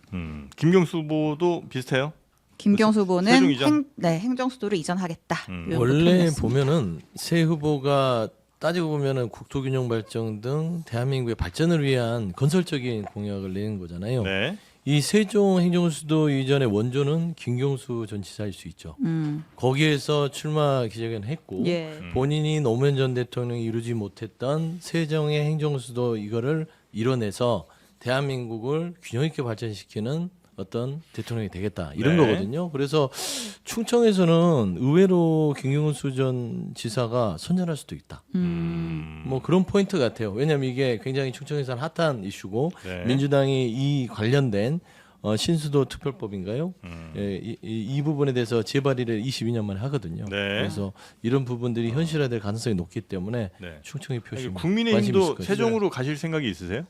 김경수 후보도 비슷해요. 김경수 후보는 세종 이전? 행정수도를 이전하겠다. 이런 원래 표현했습니다. 보면은 새 후보가 따지고 보면은 국토균형 발전 등 대한민국의 발전을 위한 건설적인 공약을 내는 거잖아요. 네. 이 세종 행정수도 이전의 원조는 김경수 전 지사일 수 있죠. 거기에서 출마 기자회견을 했고 예. 본인이 노무현 전 대통령이 이루지 못했던 세종의 행정수도 이거를 이뤄내서 대한민국을 균형 있게 발전시키는 어떤 대통령이 되겠다 이런 네. 거거든요. 그래서 충청에서는 의외로 김경훈 수전 지사가 선전할 수도 있다. 뭐 그런 포인트 같아요. 왜냐하면 이게 굉장히 충청에서는 핫한 이슈고 네. 민주당이 이 관련된 신수도 투표법인가요? 예, 이 부분에 대해서 재발의를 22년 만에 하거든요. 네. 그래서 이런 부분들이 현실화될 가능성이 높기 때문에 네. 충청의 표심 관심 있을 국민의힘도 거죠. 세종으로 가실 생각이 있으세요?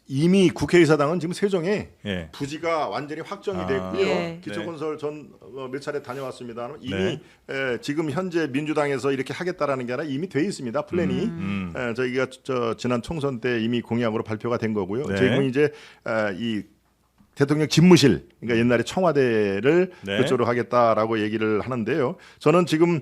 이미 국회의사당은 지금 세종에 예. 부지가 완전히 확정이 아. 됐고요. 예. 기초건설 전 몇 차례 다녀왔습니다. 이미 네. 지금 현재 민주당에서 이렇게 하겠다라는 게 아니라 이미 돼 있습니다. 플랜이 저희가 지난 총선 때 이미 공약으로 발표가 된 거고요. 네. 지금 이제 이 대통령 집무실, 그러니까 옛날에 청와대를 네. 그쪽으로 하겠다라고 얘기를 하는데요. 저는 지금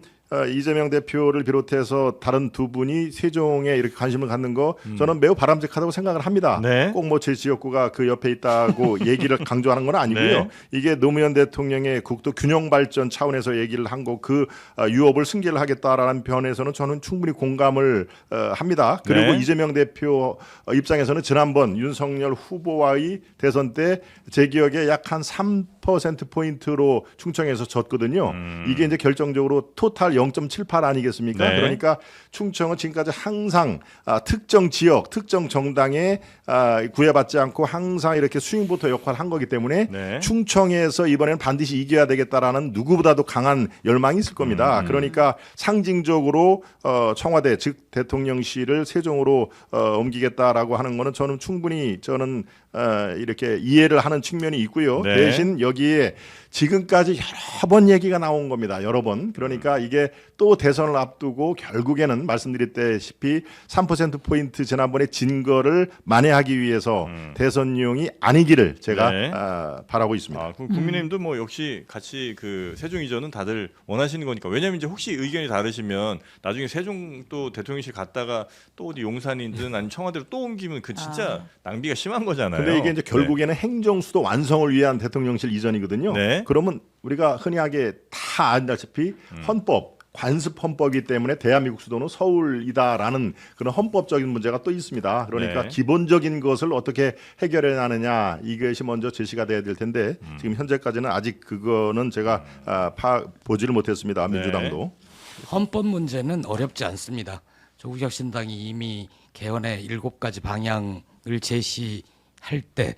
이재명 대표를 비롯해서 다른 두 분이 세종에 이렇게 관심을 갖는 거 저는 매우 바람직하다고 생각을 합니다. 네. 꼭 뭐 제 지역구가 그 옆에 있다고 얘기를 강조하는 건 아니고요. 네. 이게 노무현 대통령의 국도 균형 발전 차원에서 얘기를 한 거 그 유업을 승계를 하겠다라는 편에서는 저는 충분히 공감을 합니다. 그리고 네. 이재명 대표 입장에서는 지난번 윤석열 후보와의 대선 때 제 기억에 약 한 3% 포인트로 충청에서 졌거든요. 이게 이제 결정적으로 토탈 0.78 아니겠습니까? 네. 그러니까 충청은 지금까지 항상 특정 지역, 특정 정당에 구애받지 않고 항상 이렇게 스윙보터 역할을 한 거기 때문에 네. 충청에서 이번에는 반드시 이겨야 되겠다라는 누구보다도 강한 열망이 있을 겁니다. 그러니까 상징적으로 청와대 즉 대통령실을 세종으로 옮기겠다라고 하는 거는 저는 충분히 이렇게 이해를 하는 측면이 있고요. 네. 대신 여기에 지금까지 여러 번 얘기가 나온 겁니다. 여러 번. 그러니까 이게 또 대선을 앞두고 결국에는 말씀드렸다시피 3%포인트 지난번에 진 거를 만회하기 위해서 대선용이 아니기를 제가 네. 바라고 있습니다. 아, 그럼 국민의힘도 뭐 역시 같이 그 세종 이전은 다들 원하시는 거니까. 왜냐하면 이제 혹시 의견이 다르시면 나중에 세종 또 대통령실 갔다가 또 어디 용산이든 아니면 청와대로 또 옮기면 그 진짜 낭비가 심한 거잖아요. 근데 이게 이제 결국에는 행정수도 완성을 위한 대통령실 이전이거든요. 네. 그러면 우리가 흔히하게 다 안다시피 헌법, 관습 헌법이기 때문에 대한민국 수도는 서울이다라는 그런 헌법적인 문제가 또 있습니다. 그러니까 네. 기본적인 것을 어떻게 해결해 나느냐 이것이 먼저 제시가 돼야 될 텐데 지금 현재까지는 아직 그거는 제가 보지를 못했습니다. 민주당도. 헌법 문제는 어렵지 않습니다. 조국혁신당이 이미 개헌의 7가지 방향을 제시할 때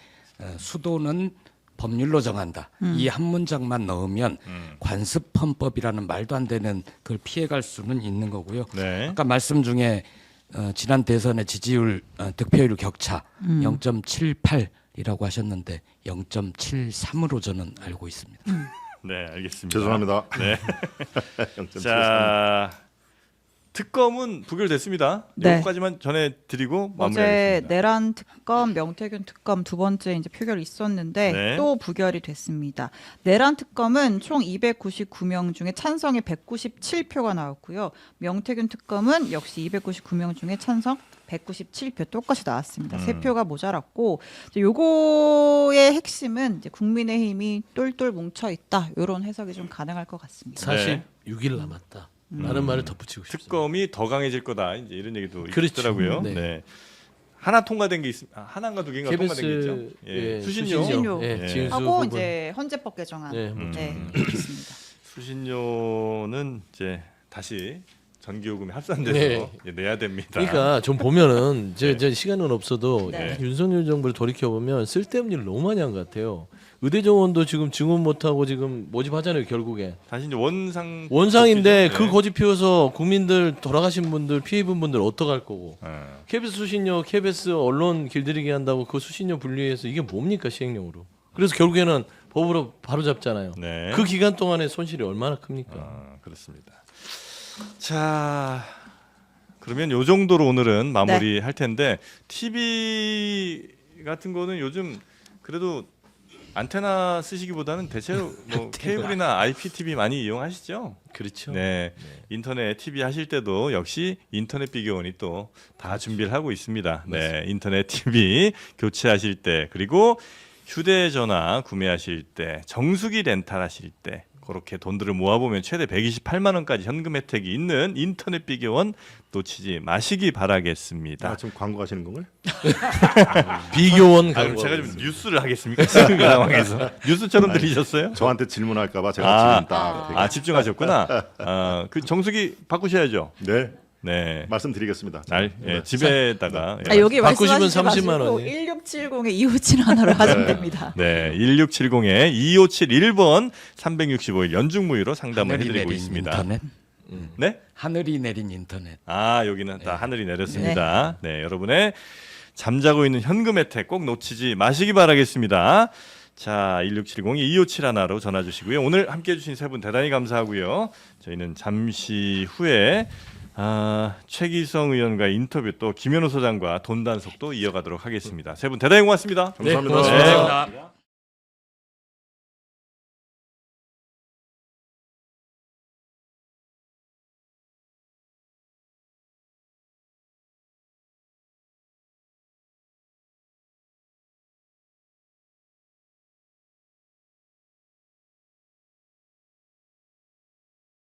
수도는 법률로 정한다. 이 한 문장만 넣으면 관습헌법이라는 말도 안 되는 그걸 피해갈 수는 있는 거고요. 네. 아까 말씀 중에 지난 대선의 지지율 득표율 격차 0.78이라고 하셨는데 0.73으로 저는 알고 있습니다. 네, 알겠습니다. 죄송합니다. 네. 0.73. 자, 특검은 부결됐습니다. 네. 여기까지만 전해드리고 어제 마무리하겠습니다. 내란 특검, 명태균 특검 두 번째 이제 표결이 있었는데 네. 또 부결이 됐습니다. 내란 특검은 총 299명 중에 찬성이 197표가 나왔고요. 명태균 특검은 역시 299명 중에 찬성 197표 똑같이 나왔습니다. 3표가 모자랐고 이제 요거의 핵심은 이제 국민의힘이 똘똘 뭉쳐 있다. 이런 해석이 좀 가능할 것 같습니다. 사실 6일 남았다. 라는 말을 덧붙이고 싶습니다. 특검이 더 강해질 거다. 이제 이런 얘기도 그렇죠. 있더라고요. 네. 네. 하나 통과된 게 하나인가 두 개인가 통과된 게 있죠. KBS 예. 수신료, 수신료. 예, 예. 징수 하고 부분. 이제 헌재법 개정안 네, 있습니다. 수신료는 이제 다시 전기요금에 합산돼서 네. 내야 됩니다. 그러니까 좀 보면은 제 시간은 없어도 네. 윤석열 정부를 돌이켜 보면 쓸데없는 일을 너무 많이 한 것 같아요. 의대 정원도 지금 증원 못 하고 지금 모집하잖아요. 결국에 다시 이제 원상인데 원상인데 그 고집 피워서 국민들 돌아가신 분들 피해 입은 분들 어떡할 거고. KBS 수신료, KBS 언론 길들이게 한다고 그 수신료 분리해서 이게 뭡니까 시행령으로. 그래서 결국에는 법으로 바로 잡잖아요. 네. 그 기간 동안의 손실이 얼마나 큽니까? 그렇습니다. 자, 그러면 요 정도로 오늘은 마무리 할 텐데 TV 같은 거는 요즘 그래도 안테나 쓰시기보다는 대체로 뭐 케이블이나 IPTV 많이 이용하시죠? 그렇죠. 네. 인터넷 TV 하실 때도 역시 인터넷 비교원이 또 다 준비를 하고 있습니다. 네. 인터넷 TV 교체하실 때 그리고 휴대전화 구매하실 때 정수기 렌탈하실 때 그렇게 돈들을 모아보면 최대 128만 원까지 현금 혜택이 있는 인터넷 비교원 놓치지 마시기 바라겠습니다. 지금 광고하시는 건가요? 비교원 아, 그럼 광고. 제가 좀 뉴스를 하겠습니까? 지금 이 상황에서 뉴스처럼 들리셨어요? 저한테 질문할까봐 제가 지금 딱 되게- 집중하셨구나. 그 정수기 바꾸셔야죠. 네, 네. 말씀드리겠습니다. 예, 집에다가 예, 여기 바꾸시면 말씀하시지 30만 마시고 원이. 1670에 257 하나로 하시면 됩니다. 네, 1670에 2571번 365일 연중무휴로 상담을 하늘이 해드리고 내린 있습니다. 인터넷. 네? 하늘이 내린 인터넷. 여기는 다 하늘이 내렸습니다. 네, 여러분의 잠자고 있는 현금 혜택 꼭 놓치지 마시기 바라겠습니다. 자, 1670-257 하나로 전화 주시고요. 오늘 함께 해주신 세 분 대단히 감사하고요. 저희는 잠시 후에 최기성 의원과의 인터뷰 또 김현우 소장과 돈 단속도 이어가도록 하겠습니다. 세 분 대단히 고맙습니다. 감사합니다. 네, 고맙습니다. 네.